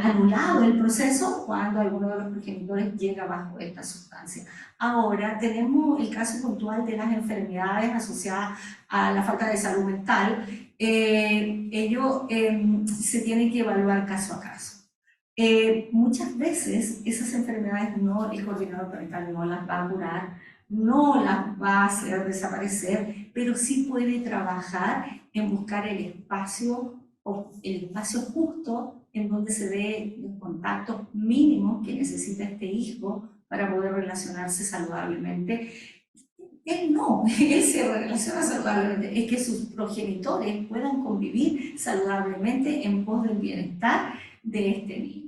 anulado el proceso cuando alguno de los progenitores llega bajo esta sustancia. Ahora tenemos el caso puntual de las enfermedades asociadas a la falta de salud mental. Ello se tiene que evaluar caso a caso. Muchas veces esas enfermedades el coordinador parental no las va a curar, no las va a hacer desaparecer, pero sí puede trabajar en buscar el espacio justo en donde se dé los contactos mínimos que necesita este hijo para poder relacionarse saludablemente. Él no, él se relaciona saludablemente, es que sus progenitores puedan convivir saludablemente en pos del bienestar de este niño.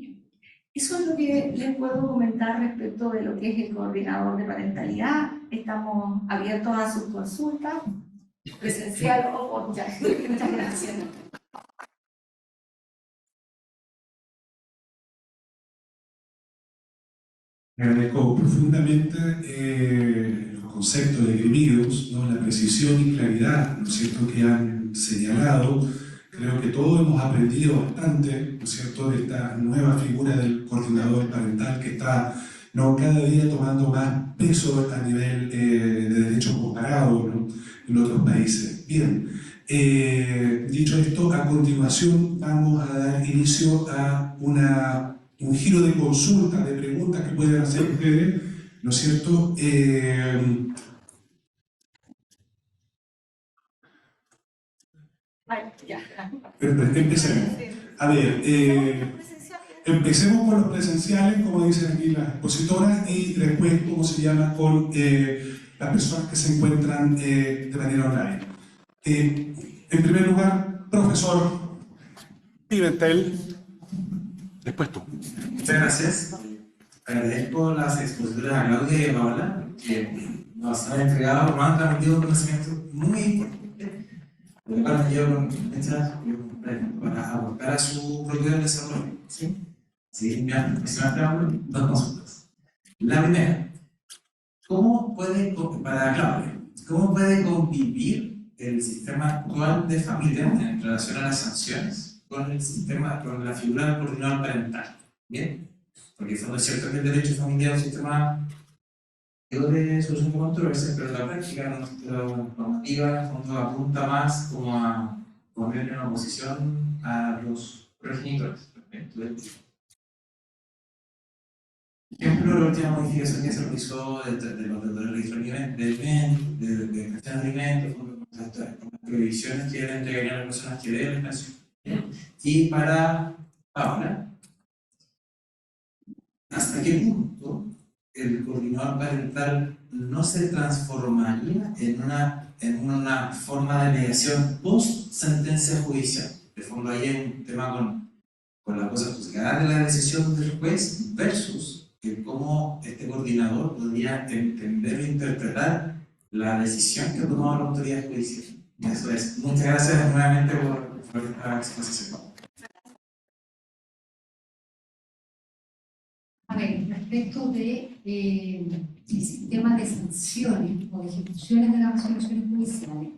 Eso es lo que les puedo comentar respecto de lo que es el coordinador de parentalidad. Estamos abiertos a sus consultas, presencial o por chat. Muchas gracias. Agradezco profundamente los conceptos esgrimidos, ¿no? La precisión y claridad, ¿no es cierto?, que han señalado. Creo que todos hemos aprendido bastante, ¿no es cierto?, de esta nueva figura del coordinador parental que está, ¿no?, cada día tomando más peso a nivel de derechos comparados, ¿no?, en otros países. Bien, dicho esto, a continuación vamos a dar inicio a un giro de consulta, de preguntas que pueden hacer ustedes, ¿no es cierto? Empecemos. A ver, empecemos con los presenciales, como dicen aquí las expositoras, y después, ¿cómo se llama?, con las personas que se encuentran de manera online. En primer lugar, profesor Pimentel. Después tú. Muchas gracias. Agradezco las expositoras a Claudia y a Paola, que nos han entregado, nos han transmitido conocimientos muy importantes, de lo cual nos llevo con muchas para aportar a su propio desarrollo. ¿Sí? Así me han entregado dos consultas. La primera, para Claudia, ¿cómo puede convivir el sistema actual de familia en relación a las sanciones con el sistema, con la figura del coordinador parental? Bien, porque es cierto que el derecho familiar es un sistema de solución de controversias, pero en la práctica nuestra normativa en el fondo apunta más como a poner en oposición a los progenitores. Por ejemplo, la última modificación que se realizó del registro del MEN, de gestión de alimentos, con las prohibiciones que le entregarían a las personas que deben la pensión. Y para Paola, ¿hasta qué punto el coordinador parental no se transformaría en una forma de mediación post sentencia judicial? De fondo ahí hay un tema con la cosa juzgada de la decisión del juez versus cómo este coordinador podría entender e interpretar la decisión que ha tomado la autoridad judicial. Eso es. Muchas gracias nuevamente por esta exposición. A ver, respecto del sistema de sanciones o de ejecuciones de las resoluciones judiciales,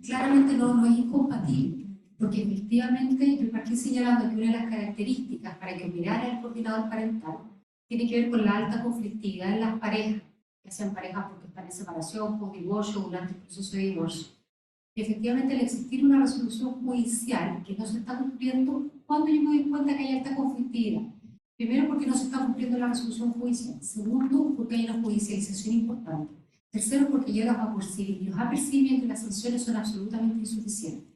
claramente no es incompatible, porque efectivamente yo partí señalando que una de las características para que operara el coordinador parental tiene que ver con la alta conflictividad en las parejas, ya sean parejas porque están en separación, por divorcio, durante el proceso de divorcio. Y efectivamente, al existir una resolución judicial que no se está cumpliendo, ¿cuándo yo me doy cuenta que hay alta conflictividad? Primero, porque no se está cumpliendo la resolución judicial. Segundo, porque hay una judicialización importante. Tercero, porque yo los aperciben que las sanciones son absolutamente insuficientes.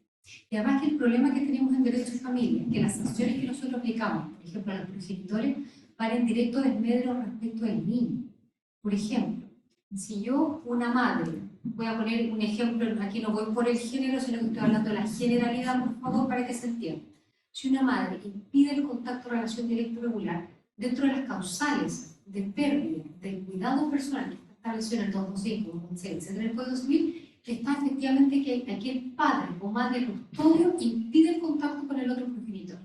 Y además que el problema que tenemos en derecho de familia, que las sanciones que nosotros aplicamos, por ejemplo, a los progenitores, van en directo desmedro respecto del niño. Por ejemplo, si yo, una madre, voy a poner un ejemplo, aquí no voy por el género, sino que estoy hablando de la generalidad, por favor, para que se entienda. Si una madre impide el contacto o relación directa regular, dentro de las causales de pérdida del cuidado personal que está establecido en el 225, 226, etc. del Código Civil, está efectivamente que aquel padre o madre custodio impide el contacto con el otro progenitor.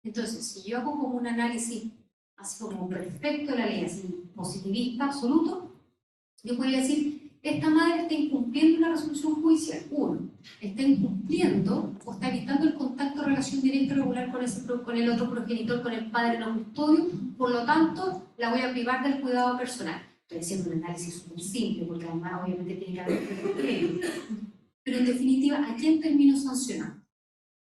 Entonces, si yo hago como un análisis así como perfecto de la ley, así positivista absoluto, yo podría decir, esta madre está incumpliendo una resolución judicial. Uno, está incumpliendo o está evitando el contacto o relación directa y regular con el otro progenitor, con el padre no custodio, por lo tanto, la voy a privar del cuidado personal. Estoy haciendo un análisis súper simple, porque además obviamente tiene que haber un criterio. Pero en definitiva, ¿a quién termino sancionando?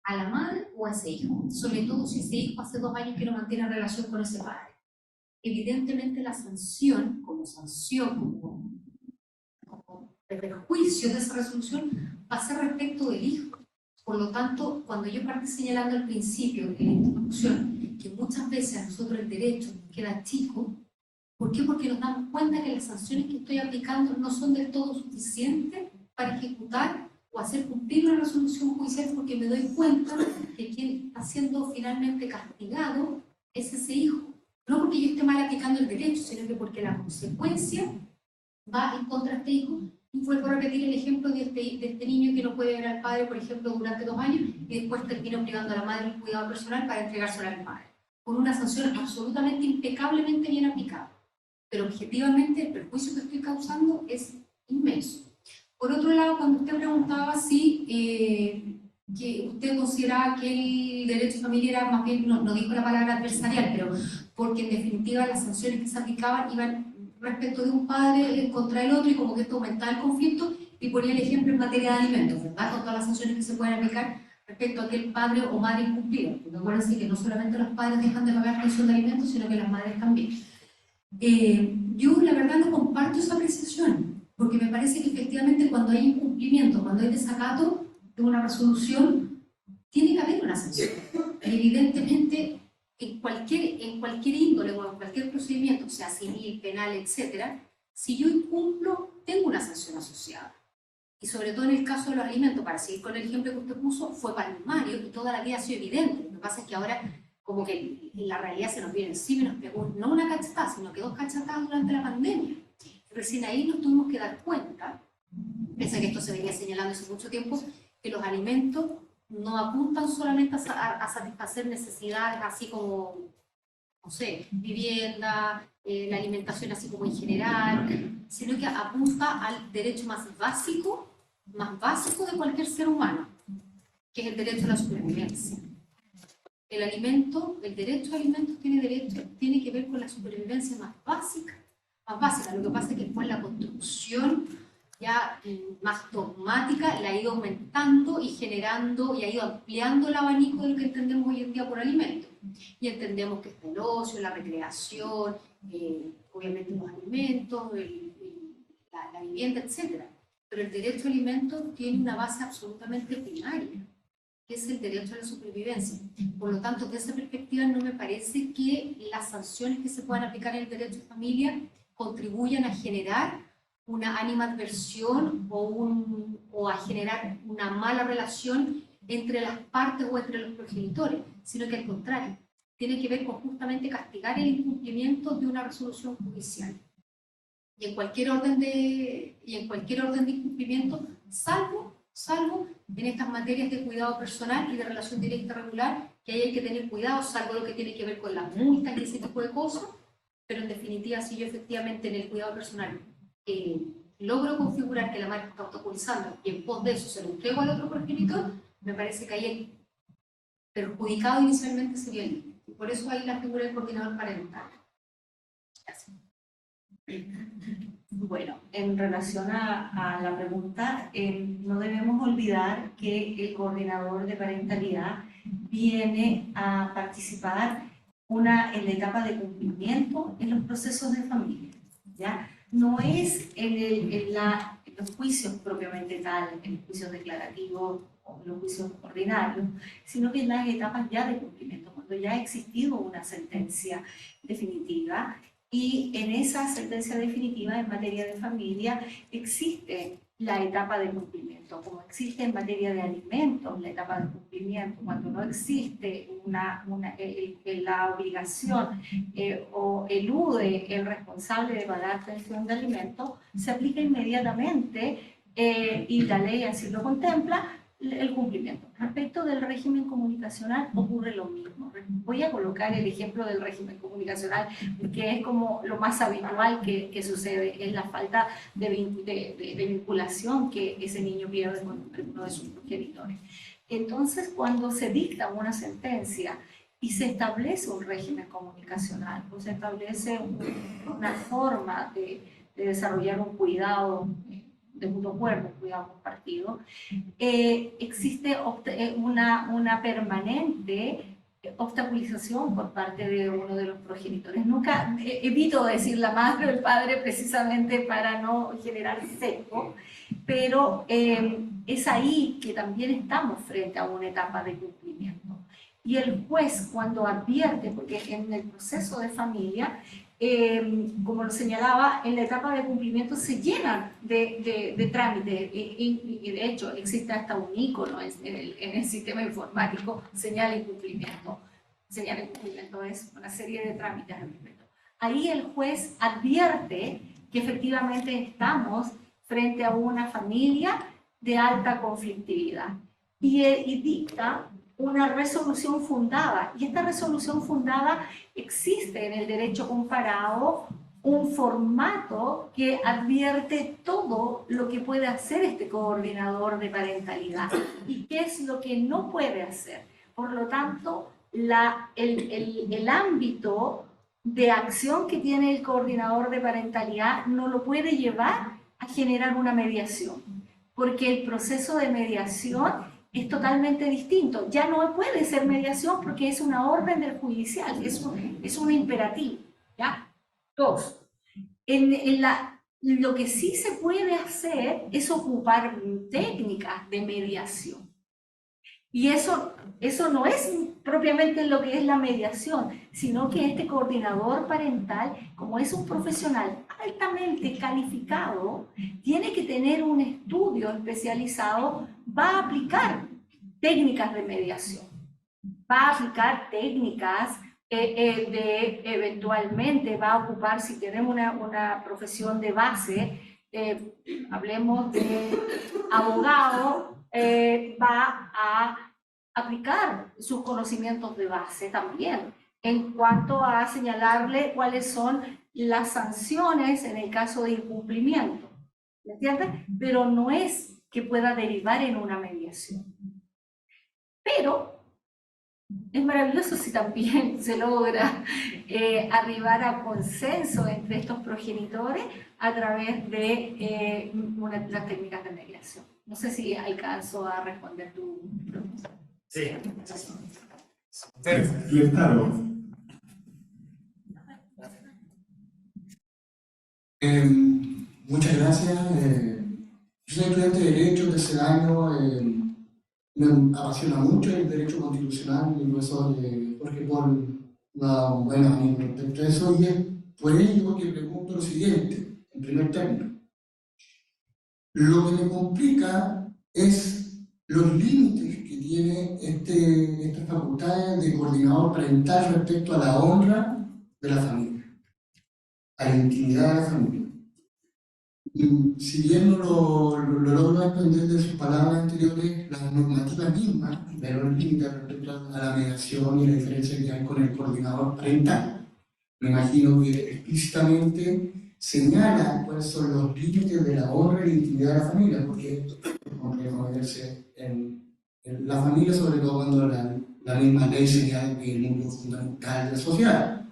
a la madre o a ese hijo, sobre todo si ese hijo hace 2 años que no mantiene relación con ese padre. Evidentemente la sanción, como perjuicio de esa resolución, va a ser respecto del hijo. Por lo tanto, cuando yo partí señalando al principio en la introducción que muchas veces a nosotros el derecho nos queda chico, ¿por qué? Porque nos damos cuenta que las sanciones que estoy aplicando no son del todo suficientes para ejecutar o hacer cumplir una resolución judicial, porque me doy cuenta que quien está siendo finalmente castigado es ese hijo. No porque yo esté mal aplicando el derecho, sino que porque la consecuencia va en contra de este hijo. Y vuelvo a repetir el ejemplo de este niño que no puede ver al padre, por ejemplo, durante 2 años y después termina privando a la madre del cuidado personal para entregárselo al padre, con una sanción absolutamente impecablemente bien aplicada. Pero objetivamente el perjuicio que estoy causando es inmenso. Por otro lado, cuando usted preguntaba si que usted consideraba que el derecho de familia era más bien, no dijo la palabra adversarial, pero porque en definitiva las sanciones que se aplicaban iban respecto de un padre contra el otro y como que esto aumentaba el conflicto, y ponía el ejemplo en materia de alimentos, ¿verdad? Con todas las sanciones que se pueden aplicar respecto a aquel padre o madre incumplido. Porque acuérdense que no solamente los padres dejan de pagar pensión de alimentos, sino que las madres también. Yo la verdad no comparto esa apreciación, porque me parece que efectivamente cuando hay incumplimiento, cuando hay desacato de una resolución, tiene que haber una sanción. Evidentemente, en cualquier índole o en cualquier procedimiento, sea civil, penal, etc., si yo incumplo, tengo una sanción asociada. Y sobre todo en el caso de los alimentos, para seguir con el ejemplo que usted puso, fue palmario y toda la vida ha sido evidente. Lo que pasa es que ahora como que la realidad se nos viene encima y nos pegó no una cachetada, sino que 2 cachetadas durante la pandemia. Recién ahí nos tuvimos que dar cuenta, pese a que esto se venía señalando hace mucho tiempo, que los alimentos no apuntan solamente a satisfacer necesidades así como, no sé, vivienda, la alimentación así como en general, sino que apunta al derecho más básico de cualquier ser humano, que es el derecho a la supervivencia. El alimento, el derecho a alimentos tiene que ver con la supervivencia más básica. Lo que pasa es que después la construcción ya más dogmática la ha ido aumentando y generando y ha ido ampliando el abanico de lo que entendemos hoy en día por alimento. Y entendemos que está el ocio, la recreación, obviamente los alimentos, la vivienda, etc. Pero el derecho a alimentos tiene una base absolutamente primaria, que es el derecho a la supervivencia. Por lo tanto, desde esa perspectiva no me parece que las sanciones que se puedan aplicar en el derecho de familia contribuyan a generar una animadversión o a generar una mala relación entre las partes o entre los progenitores, sino que al contrario, tiene que ver con justamente castigar el incumplimiento de una resolución judicial. Y en cualquier orden de incumplimiento, salvo en estas materias de cuidado personal y de relación directa regular, que ahí hay que tener cuidado, salvo lo que tiene que ver con las multas y ese tipo de cosas, pero en definitiva, si yo efectivamente en el cuidado personal logro configurar que la madre está obstaculizando y en pos de eso se lo entrego al otro progenitor, me parece que ahí el perjudicado inicialmente sería el niño. Y por eso hay la figura del coordinador parental. Gracias. Bueno, en relación a la pregunta, no debemos olvidar que el coordinador de parentalidad viene a participar en la etapa de cumplimiento en los procesos de familia, ¿ya? No es en los juicios propiamente tal, en los juicios declarativos o los juicios ordinarios, sino que en las etapas ya de cumplimiento, cuando ya ha existido una sentencia definitiva. Y en esa sentencia definitiva en materia de familia existe la etapa de cumplimiento, como existe en materia de alimentos la etapa de cumplimiento, cuando no existe la obligación o elude el responsable de pagar pensión de alimentos, se aplica inmediatamente y la ley así lo contempla, el cumplimiento. Respecto del régimen comunicacional ocurre lo mismo. Voy a colocar el ejemplo del régimen comunicacional porque es como lo más habitual que sucede, es la falta de vinculación que ese niño pierde con uno de sus progenitores. Entonces, cuando se dicta una sentencia y se establece un régimen comunicacional, o se establece una forma de desarrollar un cuidado mutuo acuerdo, cuidado compartido, existe una permanente obstaculización por parte de uno de los progenitores. Nunca evito decir la madre o el padre precisamente para no generar sesgo, pero es ahí que también estamos frente a una etapa de cumplimiento. Y el juez, cuando advierte, porque en el proceso de familia, como lo señalaba, en la etapa de cumplimiento se llenan de trámites, y de hecho existe hasta un ícono en el sistema informático, señal de incumplimiento. Señal de incumplimiento es una serie de trámites al respecto. Ahí el juez advierte que efectivamente estamos frente a una familia de alta conflictividad y dicta una resolución fundada. Y esta resolución fundada existe en el derecho comparado, un formato que advierte todo lo que puede hacer este coordinador de parentalidad y qué es lo que no puede hacer. Por lo tanto, el ámbito de acción que tiene el coordinador de parentalidad no lo puede llevar a generar una mediación, porque el proceso de mediación es totalmente distinto. Ya no puede ser mediación porque es una orden del judicial, es un imperativo. ¿Ya? Dos, lo que sí se puede hacer es ocupar técnicas de mediación. Y eso no es propiamente lo que es la mediación, sino que este coordinador parental, como es un profesional altamente calificado, tiene que tener un estudio especializado, va a aplicar técnicas de mediación, va a aplicar técnicas eventualmente va a ocupar, si tenemos una profesión de base, hablemos de abogado, va a aplicar sus conocimientos de base también, en cuanto a señalarle cuáles son las sanciones en el caso de incumplimiento, ¿me entiendes? Pero no es que pueda derivar en una mediación. Pero es maravilloso si también se logra arribar a consenso entre estos progenitores a través de las técnicas de mediación. No sé si alcanzo a responder tu pregunta. Sí. Claro. Muchas gracias. Yo soy estudiante de Derecho, tercer año. Me apasiona mucho el derecho constitucional. Mi profesor Jorge Paul da buena opinión respecto a eso, y es por ello que pregunto lo siguiente, en primer término. Lo que me complica es los límites que tiene esta facultad de coordinador parental respecto a la honra de la familia, a la intimidad de la familia. Y si bien no lo logro entender de sus palabras anteriores, las normativas mismas, pero los límites respecto a la mediación y la diferencia que hay con el coordinador parental, me imagino que explícitamente señala cuáles son los límites de la honra y la intimidad de la familia, porque es complejo meterse en la familia, sobre todo cuando la misma ley señala que es el núcleo fundamental de la sociedad.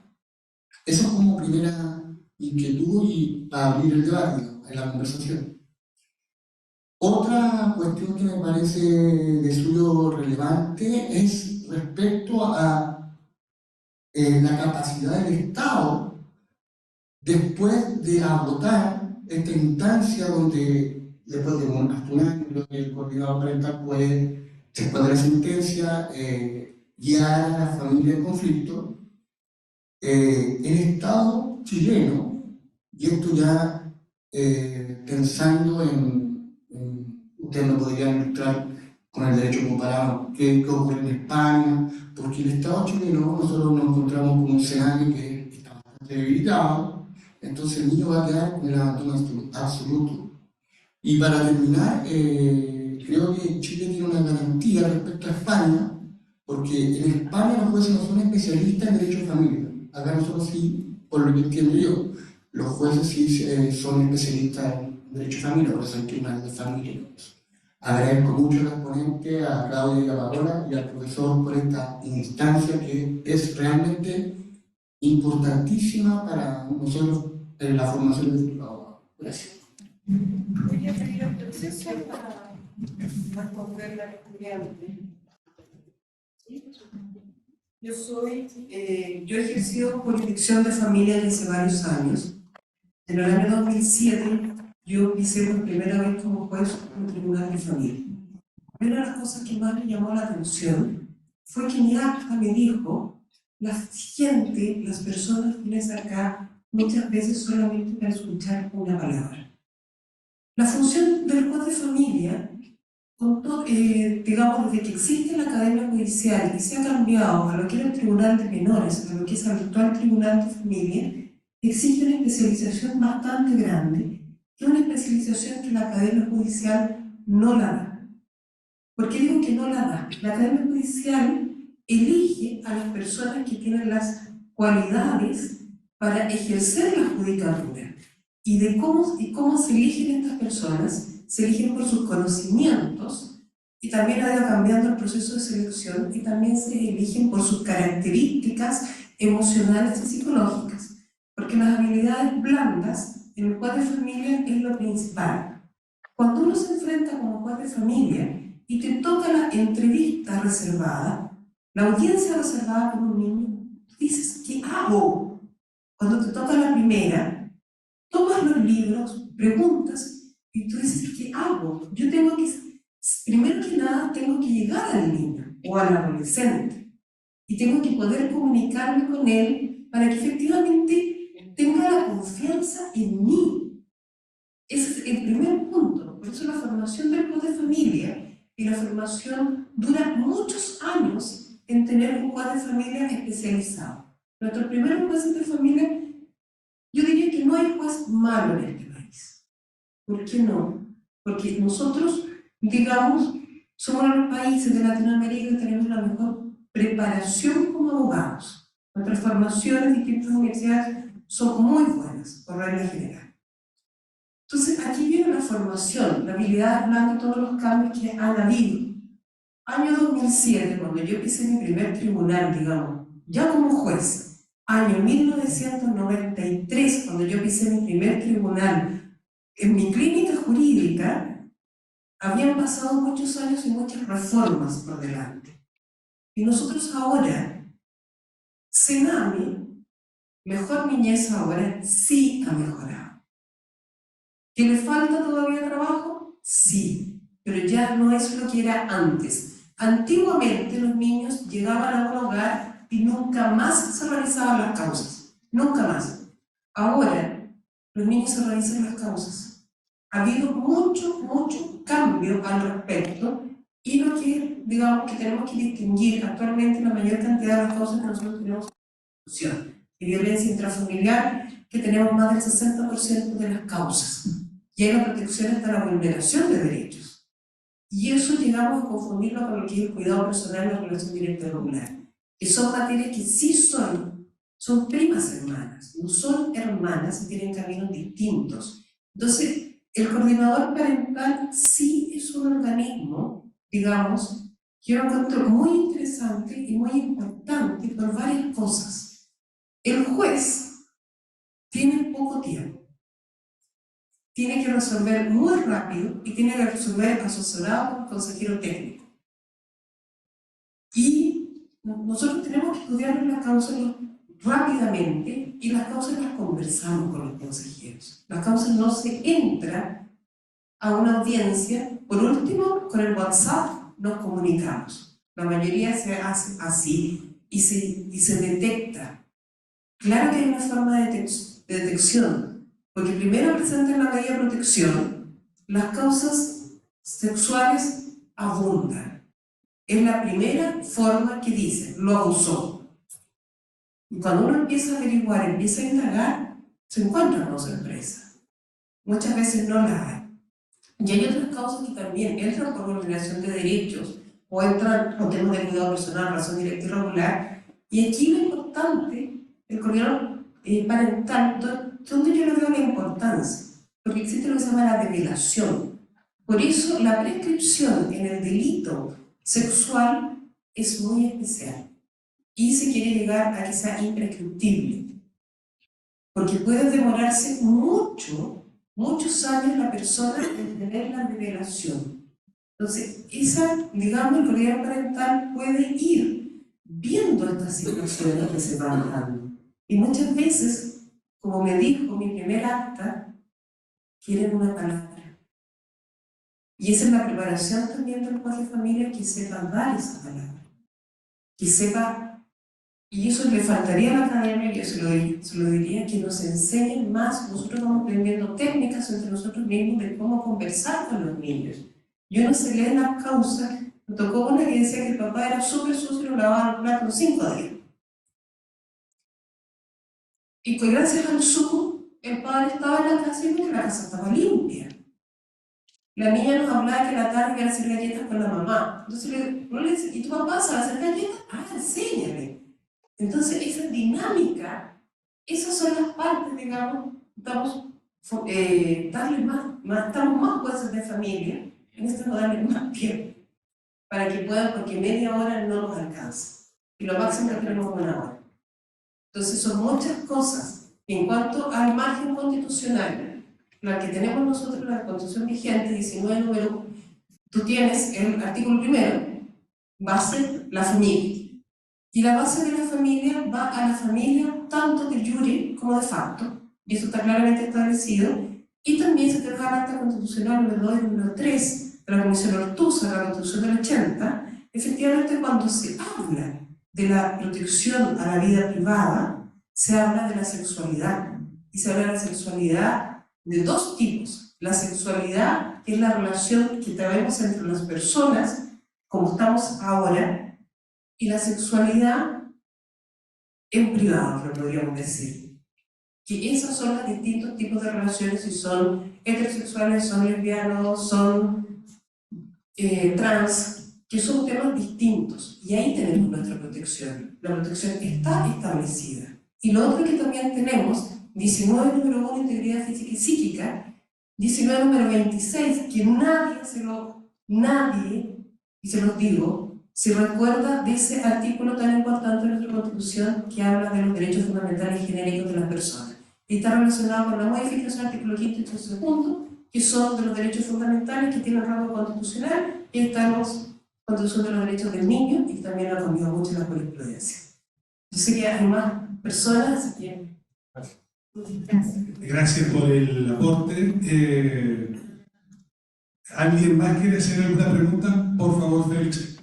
Eso es como primera inquietud y para abrir el debate en la conversación. Otra cuestión que me parece de suyo relevante es respecto a la capacidad del Estado después de agotar esta instancia donde después de hasta un año el coordinador parental puede, después de la sentencia, guiar a la familia en conflicto. El Estado chileno, y esto ya pensando ustedes me podrían ilustrar con el derecho comparado, qué ocurre en España, porque el Estado chileno nosotros nos encontramos con un escenario que está bastante debilitado, entonces el niño va a quedar con el abandono absoluto. Y para terminar, creo que Chile tiene una garantía respecto a España, porque en España los jueces no son especialistas en derecho de familia. Acá nosotros sí, por lo que entiendo yo, los jueces sí son especialistas en derecho de familia, por eso hay tribunales de familia. Agradezco mucho a los ponentes, a Claudia y a Paola y al profesor por esta instancia que es realmente importantísima para nosotros en la formación de nuestro trabajo. Gracias. César, para responder la estudiante. Yo he ejercido jurisdicción de familia desde hace varios años. En el año 2007 yo pisé por primera vez como juez en un tribunal de familia. Y una de las cosas que más me llamó la atención fue que mi acta me dijo: la gente, las personas que vienes acá muchas veces solamente para escuchar una palabra. La función del juez de familia, digamos, desde que existe la Academia Judicial y se ha cambiado a lo que era el Tribunal de Menores, a lo que es el actual Tribunal de Familia, existe una especialización bastante grande, que es una especialización que la Academia Judicial no la da. ¿Por qué digo que no la da? La Academia Judicial elige a las personas que tienen las cualidades para ejercer la judicatura. Y cómo se eligen estas personas, se eligen por sus conocimientos, y también ha ido cambiando el proceso de selección, y también se eligen por sus características emocionales y psicológicas. Porque las habilidades blandas en el juez de familia es lo principal. Cuando uno se enfrenta como juez de familia y te toca la entrevista reservada, la audiencia reservada con un niño, dices: ¿qué hago? Cuando te toca la primera, tomas los libros, preguntas, y tú dices: ¿qué hago? Yo tengo que, primero que nada, tengo que llegar al niño o al adolescente, y tengo que poder comunicarme con él para que efectivamente tenga la confianza en mí. Ese es el primer punto. Por eso la formación del juez de familia y la formación dura muchos años en tener un juez de familia especializado. Nuestros primeros jueces de familia, yo diría que no hay juez malo en este país. ¿Por qué no? Porque nosotros, digamos, somos uno de los países de Latinoamérica que tenemos la mejor preparación como abogados. Nuestras formaciones en distintas universidades son muy buenas, por regla general. Entonces, aquí viene la formación, la habilidad blanda y todos los cambios que han habido. Año 2007, cuando yo pisé mi primer tribunal, digamos, ya como juez. Año 1993, cuando yo pisé mi primer tribunal, en mi clínica jurídica, habían pasado muchos años y muchas reformas por delante. Y nosotros ahora, Sename, Mejor Niñez ahora, sí ha mejorado. ¿Que le falta todavía trabajo? Sí, pero ya no es lo que era antes. Antiguamente los niños llegaban a un hogar y nunca más se realizaban las causas. Nunca más. Ahora, los niños se realizan las causas. Ha habido mucho cambio al respecto, y lo que, digamos, que tenemos que distinguir actualmente la mayor cantidad de las causas que nosotros tenemos en la institución. De violencia intrafamiliar, que tenemos más del 60% de las causas. Y hay la protección hasta la vulneración de derechos. Y eso llegamos a confundirlo con lo que es el cuidado personal y la relación directa y regular, que son materias que sí son primas hermanas, no son hermanas y tienen caminos distintos. Entonces, el coordinador parental sí es un organismo, digamos, que yo encuentro muy interesante y muy importante por varias cosas. El juez tiene poco tiempo. Tiene que resolver muy rápido y tiene que resolver asesorado por un consejero técnico. Y nosotros tenemos que estudiar las causas rápidamente, y las causas las conversamos con los consejeros. Las causas no se entra a una audiencia. Por último, con el WhatsApp nos comunicamos. La mayoría se hace así y se detecta. Claro que hay una forma de detección. Porque primero presentan la medida de protección, las causas sexuales abundan. Es la primera forma que dicen: lo abusó. Y cuando uno empieza a averiguar, empieza a indagar, se encuentra con sorpresa. Muchas veces no la hay. Y hay otras causas que también entran por vulneración de derechos, o entran por temas de cuidado personal, razón directa y regular. Y aquí lo importante, el coordinador parental, donde yo le veo la importancia, porque existe lo que se llama la revelación. Por eso la prescripción en el delito sexual es muy especial, y se quiere llegar a que sea imprescriptible, porque puede demorarse mucho muchos años la persona en tener la revelación. Entonces, digamos, el coordinador parental puede ir viendo estas situaciones que se van dando. Y muchas veces, como me dijo mi primer acta, quieren una palabra. Y esa es la preparación también del padre de familia, que sepa dar esa palabra. Que sepa, y eso le faltaría a la academia, yo se lo diría, que nos enseñen más. Nosotros vamos aprendiendo técnicas entre nosotros mismos de cómo conversar con los niños. Yo no sé leer las causas. Me tocó una que decía que el papá era súper sucio y lo lavaba el plato en 5 días. Y pues gracias al Zoom, el padre estaba en la casa y la casa estaba limpia. La niña nos hablaba que la tarde iba a hacer galletas con la mamá. Entonces no le dice, ¿y tu papá sabe hacer galletas? Ah, enséñale. Entonces esa dinámica, esas son las partes, digamos, estamos más cosas de familia, en esto nos darle más tiempo, para que puedan, porque media hora no nos alcanza. Y lo máximo que tenemos es 1 hora. Entonces son muchas cosas. En cuanto al margen constitucional, la que tenemos nosotros, la Constitución vigente, 19 número, tú tienes el artículo 1, base, la familia. Y la base de la familia va a la familia tanto de jure como de facto, y eso está claramente establecido. Y también se te da el acta constitucional número 2 y número 3 de la Comisión Ortúzar, la Constitución del 80, efectivamente cuando se habla de la protección a la vida privada, se habla de la sexualidad, y se habla de la sexualidad de 2 tipos. La sexualidad, que es la relación que tenemos entre las personas, como estamos ahora, y la sexualidad en privado, lo podríamos decir. Que esos son los distintos tipos de relaciones, si son heterosexuales, son lesbianos, son trans, que son temas distintos. Y ahí tenemos nuestra protección. La protección está establecida. Y lo otro que también tenemos, 19 número 1, integridad física y psíquica, 19 número 26, que nadie, y se los digo, se recuerda de ese artículo tan importante de nuestra Constitución que habla de los derechos fundamentales y genéricos de las personas. Está relacionado con la modificación del artículo 5 y 2, que son de los derechos fundamentales que tienen rango constitucional, y estamos Constitución de los Derechos del Niño, y también ha cambiado mucho la jurisprudencia. Yo sé que hay más personas, así que... Gracias por el aporte. ¿Alguien más quiere hacer alguna pregunta? Por favor, Félix.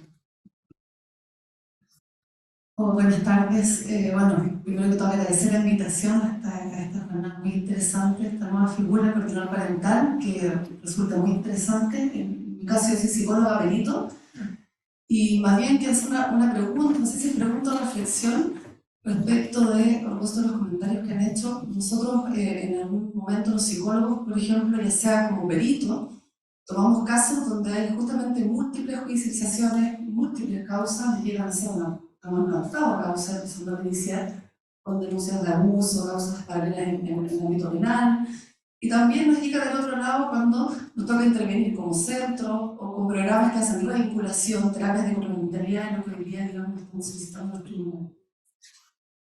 Buenas tardes. Bueno, primero que todo agradecer la invitación a esta jornada muy interesante, esta nueva figura del coordinador parental, que resulta muy interesante. En mi caso yo soy psicóloga Benito, y más bien quiero hacer una pregunta, no sé si es pregunta o reflexión, respecto de los comentarios que han hecho. Nosotros en algún momento los psicólogos, por ejemplo, ya sea como perito, tomamos casos donde hay justamente múltiples judicializaciones, múltiples causas, y llegan a ser una octava causa de segunda inicial, con denuncias de abuso, causas paralelas en el ámbito penal. Y también nos llega del otro lado cuando nos toca intervenir como centro o con programas que hacen revinculación, terapias de complementariedad, en lo que hoy día, digamos, estamos solicitando los tribunales.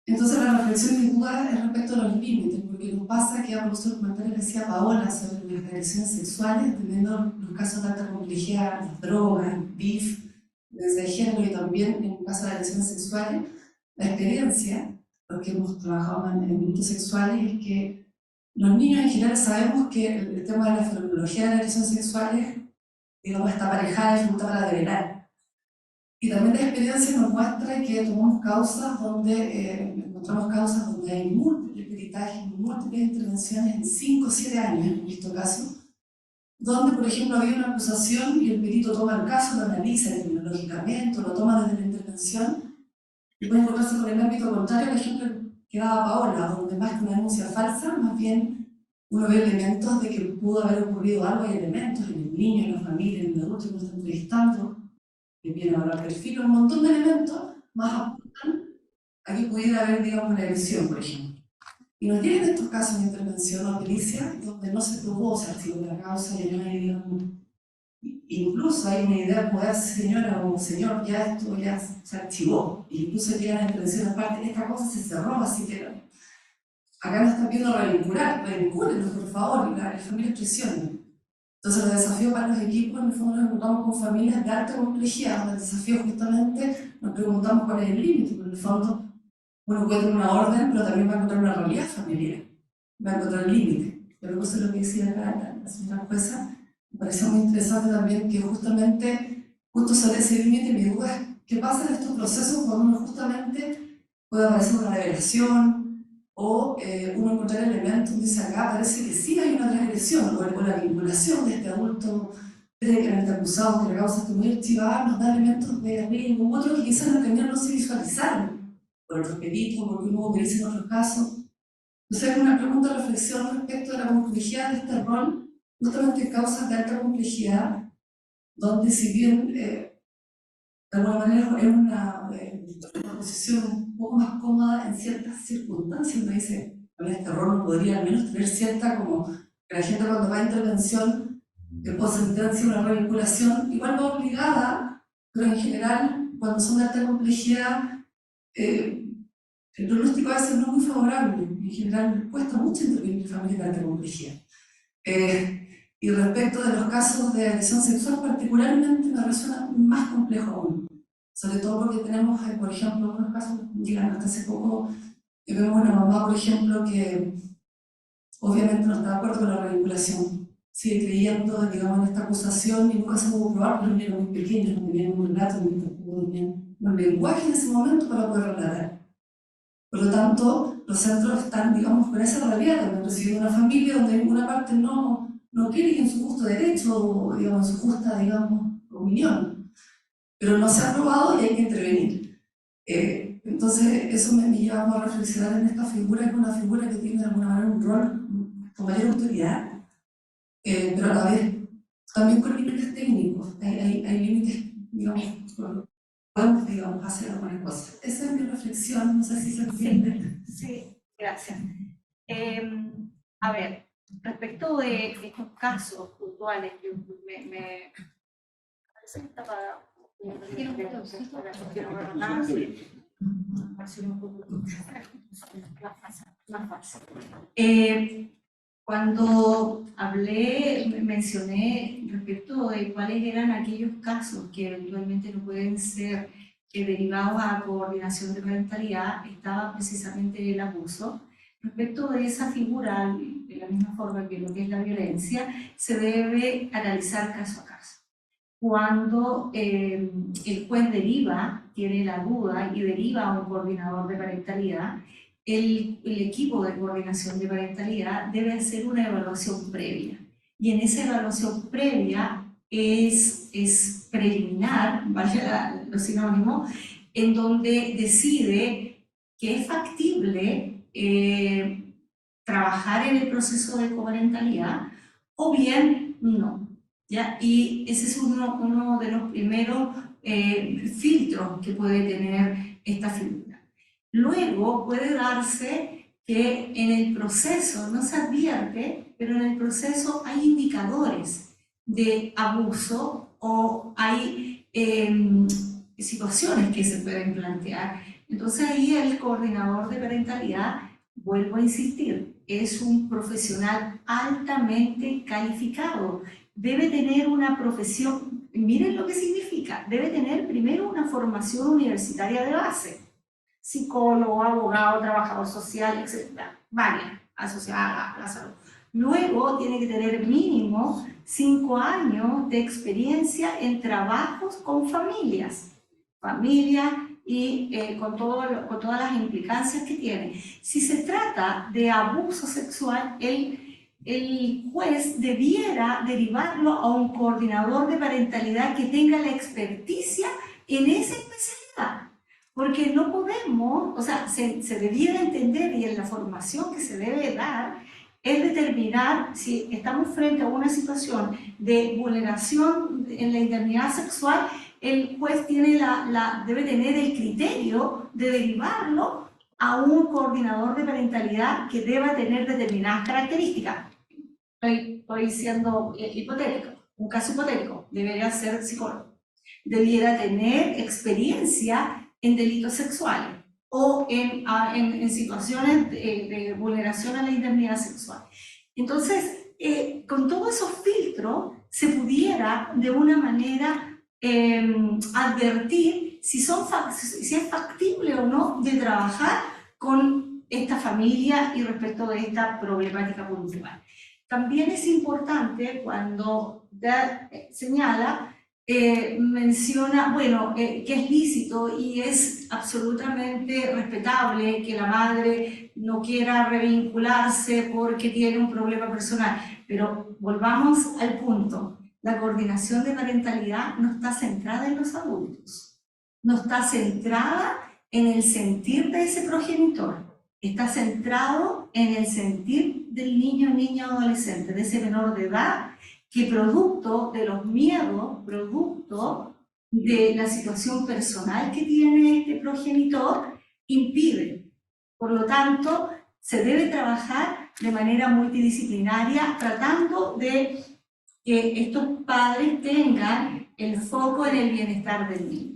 Entonces la reflexión y duda es respecto a los límites, porque nos pasa que a propósito del comentario que decía Paola sobre las agresiones sexuales, teniendo los casos de alta complejidad, las drogas, el BIF, desde género, y también en el caso de agresiones sexuales, la experiencia, porque hemos trabajado en delitos sexuales, es que los niños en general sabemos que el tema de la fenomenología de las agresiones sexuales, digamos, está aparejada y dificulta para develar. Y también la experiencia nos muestra que tomamos causas encontramos causas donde hay múltiples peritajes, múltiples intervenciones en 5 o 7 años, en este caso, donde, por ejemplo, había una acusación y el perito toma el caso, lo analiza epidemiológicamente, lo toma desde la intervención, y puede encontrarse con el ámbito contrario, el ejemplo que daba Paola, donde más que una denuncia falsa, más bien uno ve elementos de que pudo haber ocurrido algo, hay elementos en el niño, en la familia, en el adulto que nos está entrevistando, que viene a hablar perfil, un montón de elementos más apuntan a que pudiera haber, digamos, una agresión, por ejemplo. Y nos llegan estos casos de intervención o pericia donde no se probó, se archivó la causa y no hay, digamos, incluso hay una idea de poder, señora o señor, ya esto ya se archivó, incluso llegan a intervención aparte, esta cosa se cerró así que acá nos están pidiendo revincular, revincúlenos por favor, y las familias presionan. Entonces los desafíos para los equipos, en el fondo nos encontramos con familias de alta complejidad, donde el desafío justamente nos preguntamos cuál es el límite, porque en el fondo uno puede tener una orden, pero también va a encontrar una realidad familiar, va a encontrar el límite. Pero eso es lo que decía acá la señora jueza, me pareció muy interesante también que justamente, justo sobre ese límite, mi duda es qué pasa en estos procesos cuando uno justamente puede aparecer una revelación, o uno encontrar elementos donde dice acá parece que sí hay una transgresión, o la vinculación de este adulto previamente acusado que la causa que muy archivada nos da elementos de riesgo, otros que quizás en el camino no se visualizaron por otros peritos, porque no hubo pericia en otros casos. Entonces hay una pregunta de reflexión respecto de la complejidad de este rol, justamente en causas de alta complejidad, donde si bien de alguna manera es una posición un poco más cómoda en ciertas circunstancias, uno dice, con este rol no podría al menos tener cierta, como que la gente cuando va a intervención, o sentencia, una revinculación, igual va obligada, pero en general, cuando son de alta complejidad, el pronóstico a veces no es muy favorable, en general cuesta mucho intervenir en familias de alta complejidad. Y respecto de los casos de agresión sexual, particularmente me resuena más complejo aún. Sobre todo porque tenemos, por ejemplo, unos casos, llegan hasta hace poco, que vemos una mamá, por ejemplo, que obviamente no está de acuerdo con la revinculación. Sigue creyendo, digamos, en esta acusación y nunca se pudo probar, pero era muy pequeño, no tenía un relato, ni tampoco tenía un lenguaje en ese momento para poder relatar. Por lo tanto, los centros están, digamos, con esa realidad, también recibiendo una familia donde ninguna parte no quiere ir en su justo derecho, digamos, en su justa, digamos, opinión. Pero no se ha aprobado y hay que intervenir. Entonces, eso me lleva a reflexionar en esta figura, que es una figura que tiene de alguna manera un rol con mayor autoridad, pero a la vez también con límites técnicos. Hay límites, digamos, podemos, digamos, hacer algunas cosas. Esa es mi reflexión, no sé si se entiende. Sí, gracias. A ver, respecto de estos casos puntuales, yo me parece que estaba... Cuando hablé, mencioné respecto de cuáles eran aquellos casos que eventualmente no pueden ser derivados a coordinación de parentalidad, estaba precisamente el abuso. Respecto de esa figura, de la misma forma que lo que es la violencia, se debe analizar caso a caso. Cuando el juez tiene la duda y deriva a un coordinador de parentalidad, el equipo de coordinación de parentalidad debe hacer una evaluación previa. Y en esa evaluación previa es preliminar, vaya lo sinónimo, en donde decide que es factible trabajar en el proceso de coparentalidad o bien no. ¿Ya? Y ese es uno de los primeros filtros que puede tener esta figura. Luego puede darse que en el proceso, no se advierte, pero en el proceso hay indicadores de abuso o hay situaciones que se pueden plantear. Entonces ahí el coordinador de parentalidad, vuelvo a insistir, es un profesional altamente calificado. Debe tener una profesión, miren lo que significa, debe tener primero una formación universitaria de base, psicólogo, abogado, trabajador social, etc. Varias, asociada a la salud. Luego tiene que tener mínimo 5 años de experiencia en trabajos con familias y con todas las implicancias que tiene. Si se trata de abuso sexual, el juez debiera derivarlo a un coordinador de parentalidad que tenga la experticia en esa especialidad. Porque no podemos, o sea, se debiera entender, y en la formación que se debe dar, es determinar si estamos frente a una situación de vulneración en la intimidad sexual. El juez debe tener el criterio de derivarlo a un coordinador de parentalidad que deba tener determinadas características. Estoy siendo hipotético, un caso hipotético, debería ser psicólogo, debiera tener experiencia en delitos sexuales, o en situaciones de vulneración a la indemnidad sexual. Entonces, con todos esos filtros, se pudiera de una manera advertir si es factible o no de trabajar con esta familia y respecto de esta problemática puntual. También es importante cuando señala, menciona, bueno, que es lícito y es absolutamente respetable que la madre no quiera revincularse porque tiene un problema personal, pero volvamos al punto. La coordinación de parentalidad no está centrada en los adultos, no está centrada en el sentir de ese progenitor, está centrado en el sentir del niño, niña o adolescente, de ese menor de edad, que producto de los miedos, producto de la situación personal que tiene este progenitor, impide. Por lo tanto, se debe trabajar de manera multidisciplinaria, tratando de que estos padres tengan el foco en el bienestar del niño.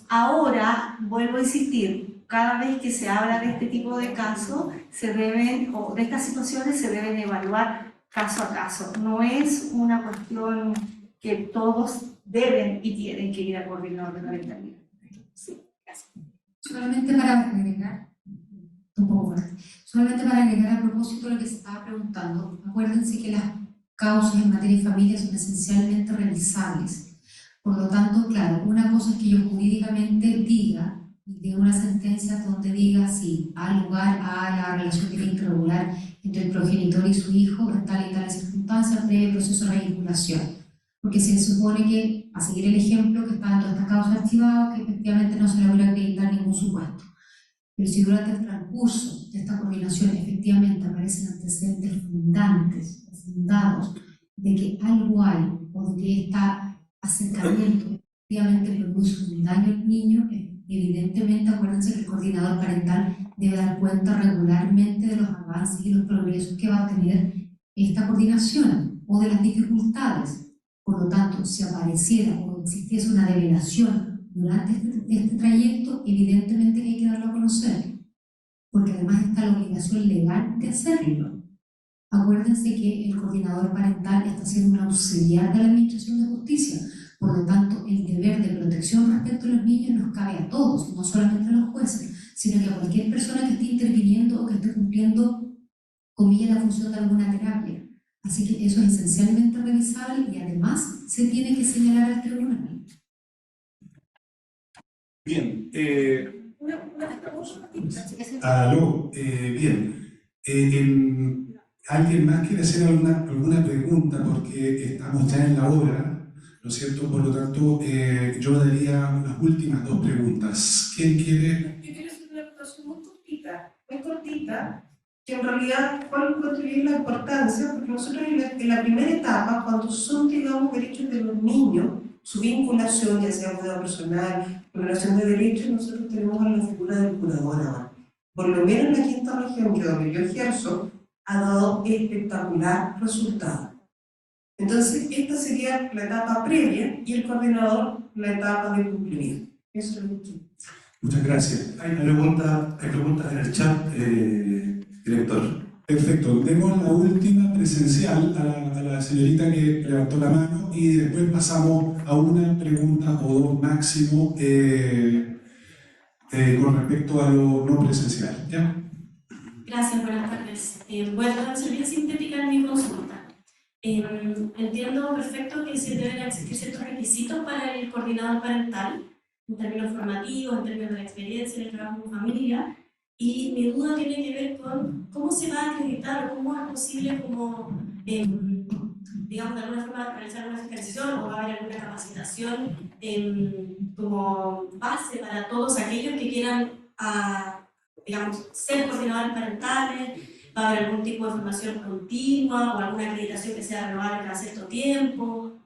Ahora, vuelvo a insistir, cada vez que se habla de este tipo de casos, o de estas situaciones, se deben evaluar caso a caso. No es una cuestión que todos deben y tienen que ir a coordinar de parentalidad. Sí, gracias. Solamente para agregar, un poco fuerte, solamente para agregar a propósito de lo que se estaba preguntando, acuérdense que las causas en materia de familia son esencialmente revisables. Por lo tanto, claro, una cosa es que yo jurídicamente diga, y de una sentencia donde diga si da lugar a la relación irregular entre el progenitor y su hijo en tal y tal circunstancia previo proceso de vinculación. Porque se supone que, a seguir el ejemplo, que está en todas estas causas archivadas, que efectivamente no se logra acreditar ningún supuesto. Pero si durante el transcurso de esta coordinación efectivamente aparecen antecedentes fundados de que algo hay, o de que este acercamiento efectivamente produce un daño al niño, evidentemente acuérdense que el coordinador parental debe dar cuenta regularmente de los avances y los progresos que va a tener esta coordinación o de las dificultades. Por lo tanto, si apareciera o existiese una develación durante este trayecto, evidentemente que hay que darlo a conocer, porque además está la obligación legal de hacerlo. Acuérdense que el coordinador parental está siendo un auxiliar de la Administración de Justicia. Por lo tanto, el deber de protección respecto a los niños nos cabe a todos, no solamente a los jueces, sino que a cualquier persona que esté interviniendo o que esté cumpliendo, comillas, la función de alguna terapia. Así que eso es esencialmente revisable y además se tiene que señalar al tribunal. Bien. Aló, bien. ¿Alguien más quiere hacer alguna pregunta? Porque estamos ya en la hora, ¿no es cierto? Por lo tanto, yo daría las últimas dos preguntas. ¿Quién quiere? Yo quiero hacer una anotación muy cortita, que en realidad cuál contribuye la importancia, porque nosotros en la primera etapa, cuando son, digamos, derechos de los niños, su vinculación, ya sea cuidado personal, relación de derechos, nosotros tenemos a la figura del curador ahora. Por lo menos en la quinta región, que donde yo ejerzo, ha dado espectacular resultado. Entonces, esta sería la etapa previa y el coordinador la etapa de cumplimiento. Eso es lo que... Muchas gracias. Hay preguntas en el chat, director. Perfecto. Demos la última presencial a la señorita que levantó la mano y después pasamos a una pregunta o dos máximo con respecto a lo no presencial. ¿Ya? Gracias, buenas tardes. Voy a tratar de ser bien sintética en mi consulta. Entiendo perfecto que se deben existir ciertos requisitos para el coordinador parental, en términos formativos, en términos de la experiencia, en el trabajo con familia, y mi duda tiene que ver con cómo se va a acreditar, cómo es posible, como, digamos, de alguna forma realizar una fiscalización o va a haber alguna capacitación como base para todos aquellos que quieran digamos, ser coordinadores parentales, va a haber algún tipo de formación continua o alguna acreditación que sea renovable cada cierto tiempo.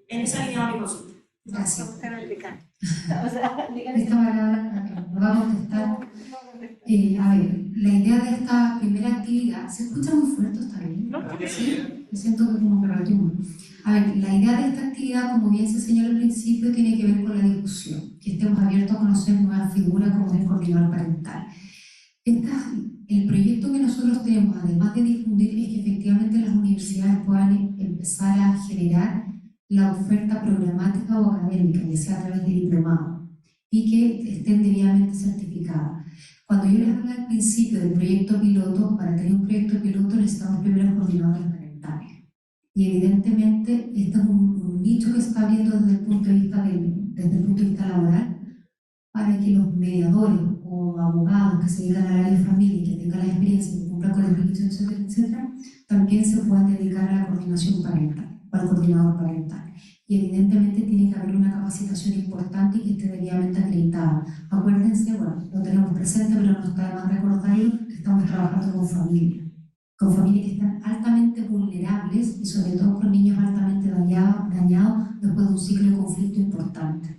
En esa línea va mi consulta. Gracias. Esta palabra va a contestar. A ver, la idea de esta primera actividad Ya, se escucha muy fuerte, ¿está bien? Sí, me siento que como que retumba. A ver, la idea de esta actividad, como bien se señaló al principio, tiene que ver con la discusión, que estemos abiertos a conocer nuevas figuras como el coordinador parental. El proyecto que nosotros tenemos, además de difundir, es que efectivamente las universidades puedan empezar a generar la oferta programática o académica, ya sea a través de diplomado, y que estén debidamente certificadas. Cuando yo les hablaba al principio del proyecto piloto, para tener un proyecto piloto necesitamos primero coordinadores parentales. Y evidentemente este es un nicho que se está abriendo desde el punto de vista laboral, para que los mediadores o abogados que se dedican al área de familia y que tengan la experiencia y que cumplan con el requisito, etcétera, etcétera, también se puedan dedicar a la coordinación parental, o al coordinador parental. Y evidentemente tiene que haber una capacitación importante y que esté debidamente acreditada. Acuérdense, bueno, lo tenemos presente, pero no está de más recordarlo, que estamos trabajando con familias que están altamente vulnerables y sobre todo con niños altamente dañados después de un ciclo de conflicto importante.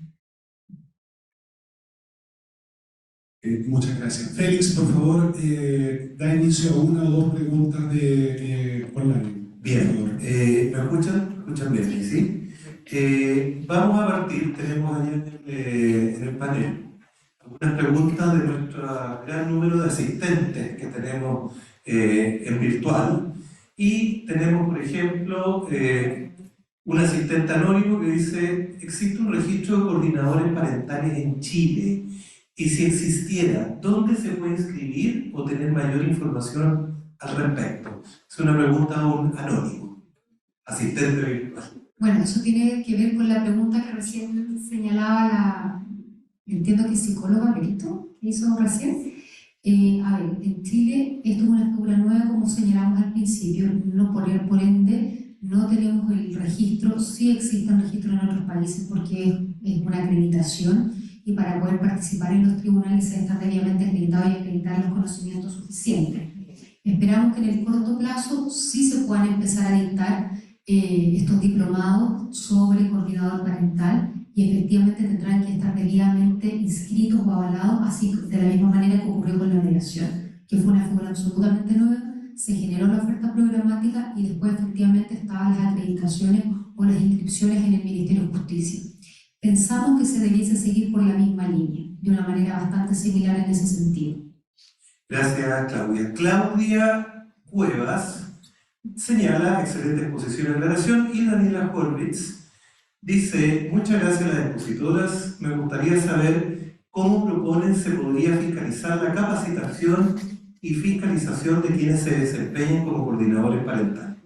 Muchas gracias. Félix, por favor, da inicio a una o dos preguntas de online. Bien, ¿me escuchan? ¿Me escuchan bien? ¿Sí? Vamos a partir, tenemos allá en el panel algunas preguntas de nuestro gran número de asistentes que tenemos en virtual. Y tenemos, por ejemplo, un asistente anónimo que dice: existe un registro de coordinadores parentales en Chile, y si existiera, ¿dónde se puede inscribir o tener mayor información al respecto? Es una pregunta a un anónimo, asistente virtual. Bueno, eso tiene que ver con la pregunta que recién señalaba entiendo que psicóloga Perito, que hizo recién. A ver, en Chile esto es una figura nueva, como señalamos al principio, no por ende no tenemos el registro. Sí existen registros en otros países porque es una acreditación, y para poder participar en los tribunales se está debidamente acreditado y acreditar los conocimientos suficientes. Esperamos que en el corto plazo sí se puedan empezar a dictar estos diplomados sobre coordinador parental, y efectivamente tendrán que estar debidamente inscritos o avalados, así de la misma manera que ocurrió con la mediación, que fue una figura absolutamente nueva. Se generó la oferta programática y después efectivamente estaban las acreditaciones o las inscripciones en el Ministerio de Justicia. Pensamos que se debiese seguir por la misma línea, de una manera bastante similar en ese sentido. Gracias, Claudia. Claudia Cuevas señala excelente exposición y aclaración, y Daniela Horvitz dice: muchas gracias a las expositoras, me gustaría saber cómo proponen se podría fiscalizar la capacitación y fiscalización de quienes se desempeñen como coordinadores parentales.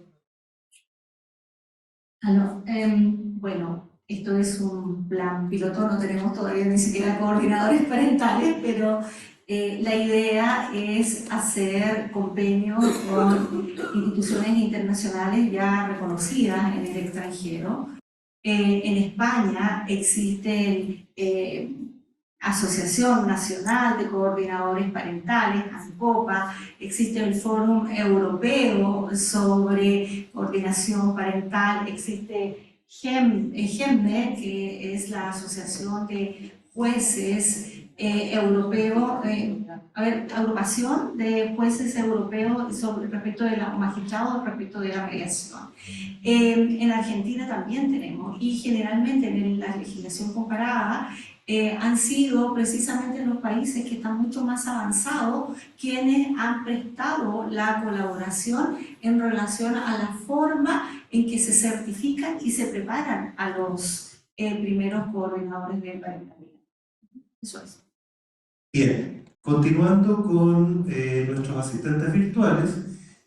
Bueno, esto es un plan piloto, no tenemos todavía ni siquiera coordinadores parentales, pero la idea es hacer convenios con instituciones internacionales ya reconocidas en el extranjero. En España existe Asociación Nacional de Coordinadores Parentales, ANCOPA, existe el Fórum Europeo sobre Coordinación Parental, existe GEMNE, que es la Asociación de Jueces Europeo, agrupación de jueces europeos respecto de los magistrados, respecto de la mediación. En Argentina también tenemos, y generalmente en la legislación comparada han sido precisamente los países que están mucho más avanzados quienes han prestado la colaboración en relación a la forma en que se certifican y se preparan a los primeros coordinadores de parentalidad. Eso es. Bien, continuando con nuestros asistentes virtuales,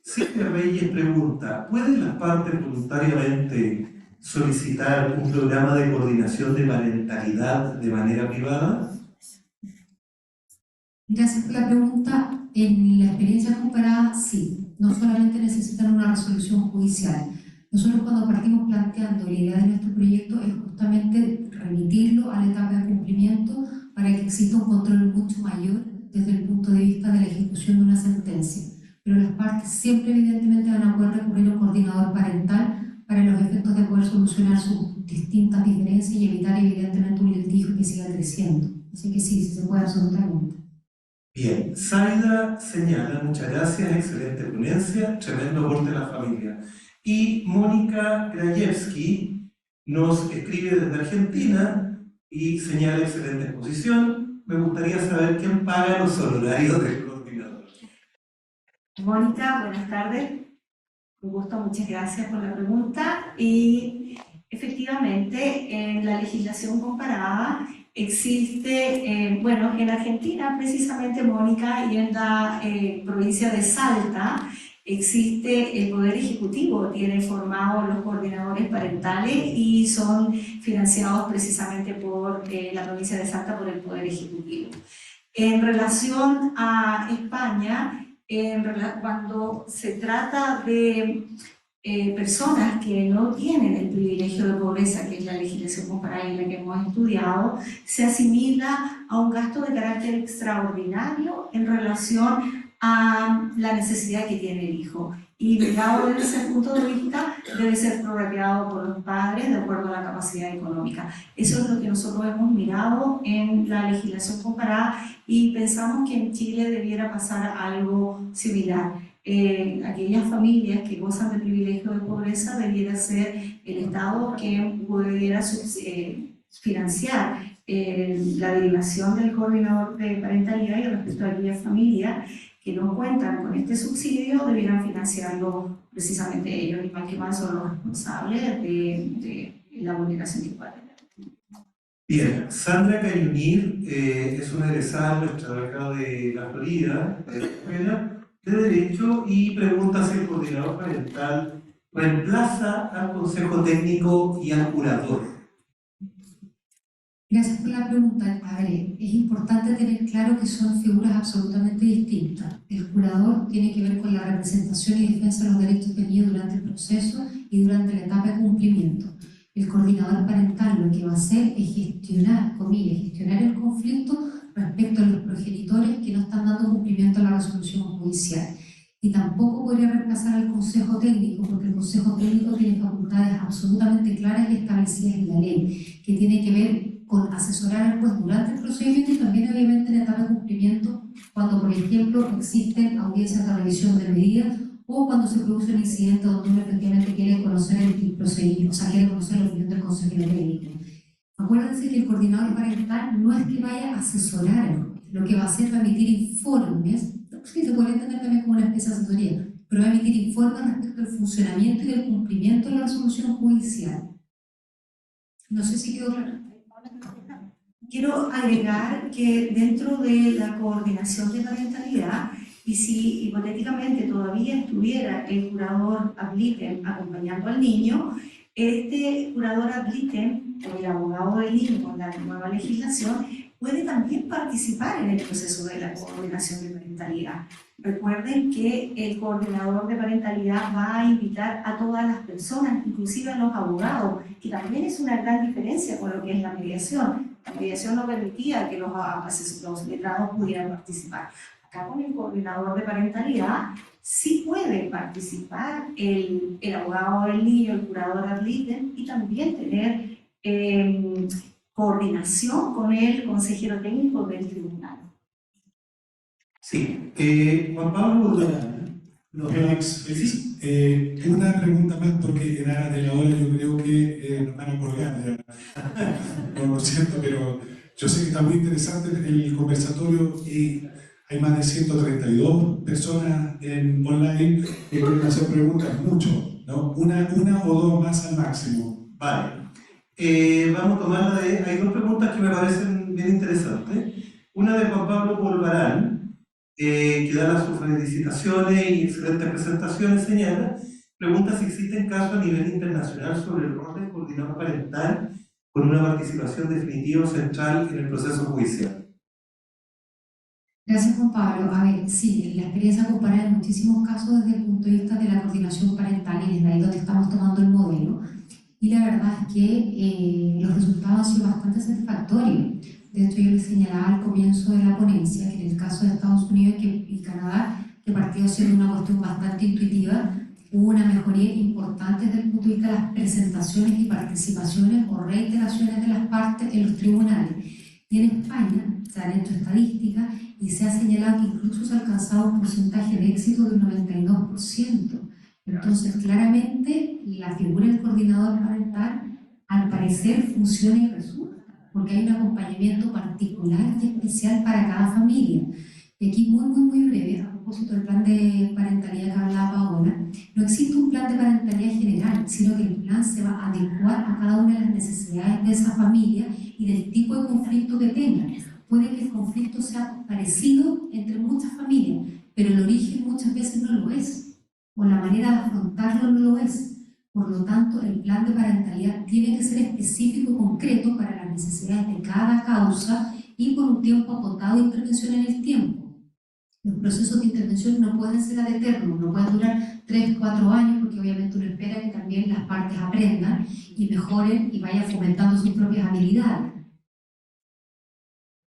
Silvia Reyes pregunta: ¿pueden las partes voluntariamente solicitar un programa de coordinación de parentalidad de manera privada? Gracias por la pregunta. En la experiencia comparada, sí. No solamente necesitan una resolución judicial. Nosotros, cuando partimos planteando la idea de nuestro proyecto, es justamente remitirlo a la etapa de cumplimiento para que exista un control mucho mayor desde el punto de vista de la ejecución de una sentencia. Pero las partes siempre evidentemente van a poder recurrir a un coordinador parental para los efectos de poder solucionar sus distintas diferencias y evitar evidentemente un litigio que siga creciendo. Así que sí, se puede absolutamente. Bien, Zaida señala, muchas gracias, excelente ponencia, tremendo aporte a la familia. Y Mónica Grajewski nos escribe desde Argentina y señala excelente exposición. Me gustaría saber quién paga los honorarios del coordinador. Mónica, buenas tardes. Un gusto, muchas gracias por la pregunta. Y efectivamente, en la legislación comparada existe, bueno, en Argentina precisamente, Mónica, y en la provincia de Salta, existe el Poder Ejecutivo, tiene formados los coordinadores parentales y son financiados precisamente por la provincia de Salta, por el Poder Ejecutivo. En relación a España, cuando se trata de personas que no tienen el privilegio de pobreza, que es la legislación comparada en la que hemos estudiado, se asimila a un gasto de carácter extraordinario en relación a la necesidad que tiene el hijo. Y mirado desde ese punto de vista, debe ser prorrateado por los padres de acuerdo a la capacidad económica. Eso es lo que nosotros hemos mirado en la legislación comparada y pensamos que en Chile debiera pasar algo similar. Aquellas familias que gozan de privilegio de pobreza debiera ser el Estado quien pudiera financiar la derivación del coordinador de parentalidad, y respecto a aquellas familias que no cuentan con este subsidio debieran financiarlo precisamente ellos, y más que más son los responsables de la vulneración que pueda tener. Bien, Sandra Cayunir es una egresada nuestra de acá de la Florida, de la Escuela de Derecho, y pregunta si el coordinador parental reemplaza al consejo técnico y al curador. Gracias por la pregunta. A ver, es importante tener claro que son figuras absolutamente distintas. El curador tiene que ver con la representación y defensa de los derechos del niño durante el proceso y durante la etapa de cumplimiento. El coordinador parental lo que va a hacer es gestionar, comillas, gestionar el conflicto respecto a los progenitores que no están dando cumplimiento a la resolución judicial. Y tampoco podría reemplazar al consejo técnico, porque el consejo técnico tiene facultades absolutamente claras y establecidas en la ley, que tiene que ver con asesorar al juez durante el procedimiento y también obviamente en etapa de cumplimiento, cuando por ejemplo existen audiencias de revisión de medidas o cuando se produce un incidente donde uno efectivamente quiere conocer el procedimiento, o sea, quiere conocer la opinión del consejero técnico. Acuérdense que el coordinador parental no es que vaya a asesorar, lo que va a hacer va a emitir informes, sí, se puede entender también como una especie de asesoría, pero va a emitir informes respecto al funcionamiento y del cumplimiento de la resolución judicial. No sé si quedó claro. Quiero agregar que dentro de la coordinación de parentalidad, y si hipotéticamente todavía estuviera el curador ad litem acompañando al niño, este curador ad litem, o el abogado del niño con la nueva legislación, puede también participar en el proceso de la coordinación de parentalidad. Recuerden que el coordinador de parentalidad va a invitar a todas las personas, inclusive a los abogados, que también es una gran diferencia con lo que es la mediación. La mediación no permitía que los letrados pudieran participar. Acá con el coordinador de parentalidad sí puede participar el abogado del niño, el curador ad litem, y también tener coordinación con el consejero técnico del tribunal. Sí, Juan Pablo Urdanán. Félix, una pregunta más, porque en aras de la hora yo creo que nos van a colgar ya. No lo siento, pero yo sé que está muy interesante el conversatorio y hay más de 132 personas online que pueden hacer preguntas, mucho, ¿no? Una o dos más al máximo. Vale. Vamos a tomar hay dos preguntas que me parecen bien interesantes. Una de Juan Pablo Polvarán, que da sus felicitaciones y excelentes presentaciones, señala, pregunta si existen casos a nivel internacional sobre el rol del coordinador parental con una participación definitiva o central en el proceso judicial. Gracias, Juan Pablo. A ver, sí, la experiencia comparada en muchísimos casos desde el punto de vista de la coordinación parental, y desde ahí donde estamos tomando el modelo. Y la verdad es que los resultados han sido bastante satisfactorios. De hecho, yo les señalaba al comienzo de la ponencia que en el caso de Estados Unidos y Canadá, que partió siendo una cuestión bastante intuitiva, hubo una mejoría importante desde el punto de vista de las presentaciones y participaciones o reiteraciones de las partes en los tribunales. Y en España se han hecho estadísticas y se ha señalado que incluso se ha alcanzado un porcentaje de éxito del 92%. Entonces, claramente, la figura del coordinador parental, al parecer, funciona y resulta, porque hay un acompañamiento particular y especial para cada familia. Y aquí, muy breve, a propósito del plan de parentalidad que hablaba Paola, no existe un plan de parentalidad general, sino que el plan se va a adecuar a cada una de las necesidades de esa familia y del tipo de conflicto que tenga. Puede que el conflicto sea parecido entre muchas familias, pero el origen muchas veces no lo es, o la manera de afrontarlo no lo es. Por lo tanto, el plan de parentalidad tiene que ser específico y concreto para las necesidades de cada causa y por un tiempo acotado de intervención en el tiempo. Los procesos de intervención no pueden ser ad eterno, no pueden durar 3 o 4 años, porque obviamente uno espera que también las partes aprendan y mejoren y vayan fomentando sus propias habilidades.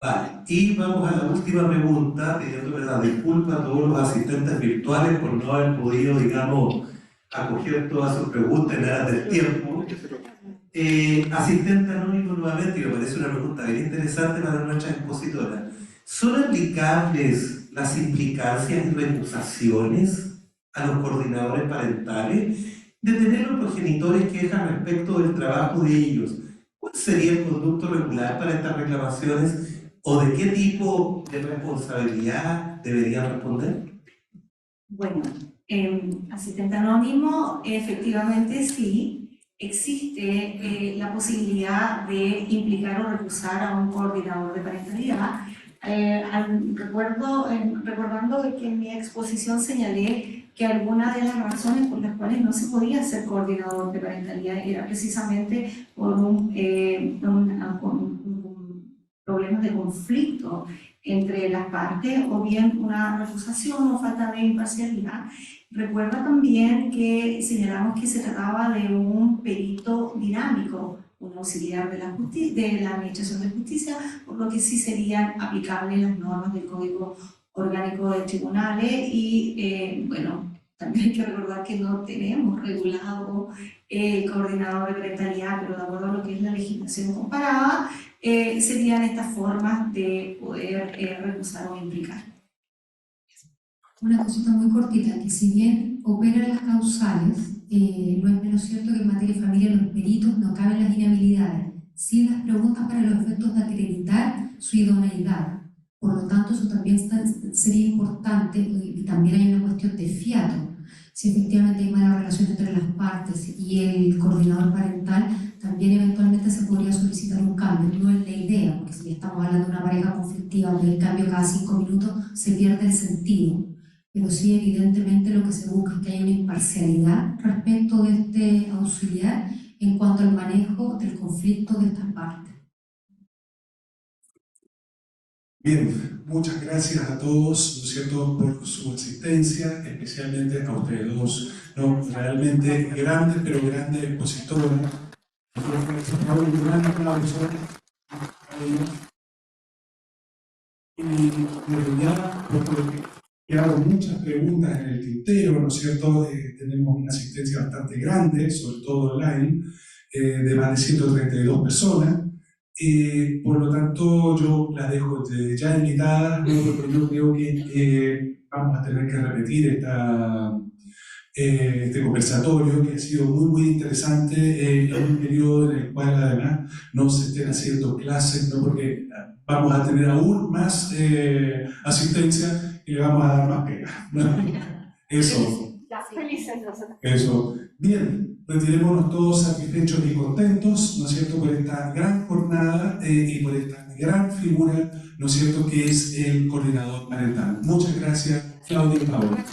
Vale, y vamos a la última pregunta, pidiendo la disculpa a todos los asistentes virtuales por no haber podido, digamos, acoger todas sus preguntas en aras del tiempo. Asistente anónimo nuevamente, y me parece una pregunta bien interesante para nuestra expositora. ¿Son aplicables las implicancias y recusaciones a los coordinadores parentales de tener los progenitores quejas respecto del trabajo de ellos? ¿Cuál sería el conducto regular para estas reclamaciones o de qué tipo de responsabilidad deberían responder? Bueno, asistente anónimo, efectivamente sí, existe la posibilidad de implicar o recusar a un coordinador de parentalidad. Recordando de que en mi exposición señalé que algunas de las razones por las cuales no se podía ser coordinador de parentalidad era precisamente por problemas de conflicto entre las partes o bien una recusación o falta de imparcialidad. Recuerda también que señalamos que se trataba de un perito dinámico, un auxiliar de la Administración de Justicia, por lo que sí serían aplicables las normas del Código Orgánico de Tribunales y, bueno, también hay que recordar que no tenemos regulado el coordinador de parentalidad, pero de acuerdo a lo que es la legislación comparada, serían estas formas de poder recusar o implicar. Una cosita muy cortita, que si bien operan las causales, no es menos cierto que en materia de familia los peritos no caben las inhabilidades, sí las preguntas para los efectos de acreditar su idoneidad. Por lo tanto, eso también sería importante y también hay una cuestión de fiato. Si efectivamente hay mala relación entre las partes y el coordinador parental, también eventualmente se podría solicitar un cambio. No es la idea, porque si estamos hablando de una pareja conflictiva donde el cambio cada 5 minutos se pierde el sentido. Pero sí, evidentemente, lo que se busca es que haya una imparcialidad respecto de este auxiliar en cuanto al manejo del conflicto de estas partes. Bien, muchas gracias a todos, ¿no es cierto?, por su asistencia, especialmente a ustedes dos, ¿no? Realmente grandes, pero grandes expositores. Un gran aplauso. Y en realidad, porque quedaron muchas preguntas en el tintero, ¿no es cierto? Tenemos una asistencia bastante grande, sobre todo online, de más de 132 personas. Por lo tanto, yo las dejo ya invitadas, ¿no? Porque yo creo que vamos a tener que repetir este conversatorio, que ha sido muy interesante en un periodo en el cual además no se estén haciendo clases, ¿no? Porque vamos a tener aún más asistencia y le vamos a dar más pega, ¿no? Eso. Bien, retirémonos todos satisfechos y contentos, ¿no es cierto?, por esta gran jornada y por esta gran figura, ¿no es cierto?, que es el coordinador parental. Muchas gracias, Claudia y Paola.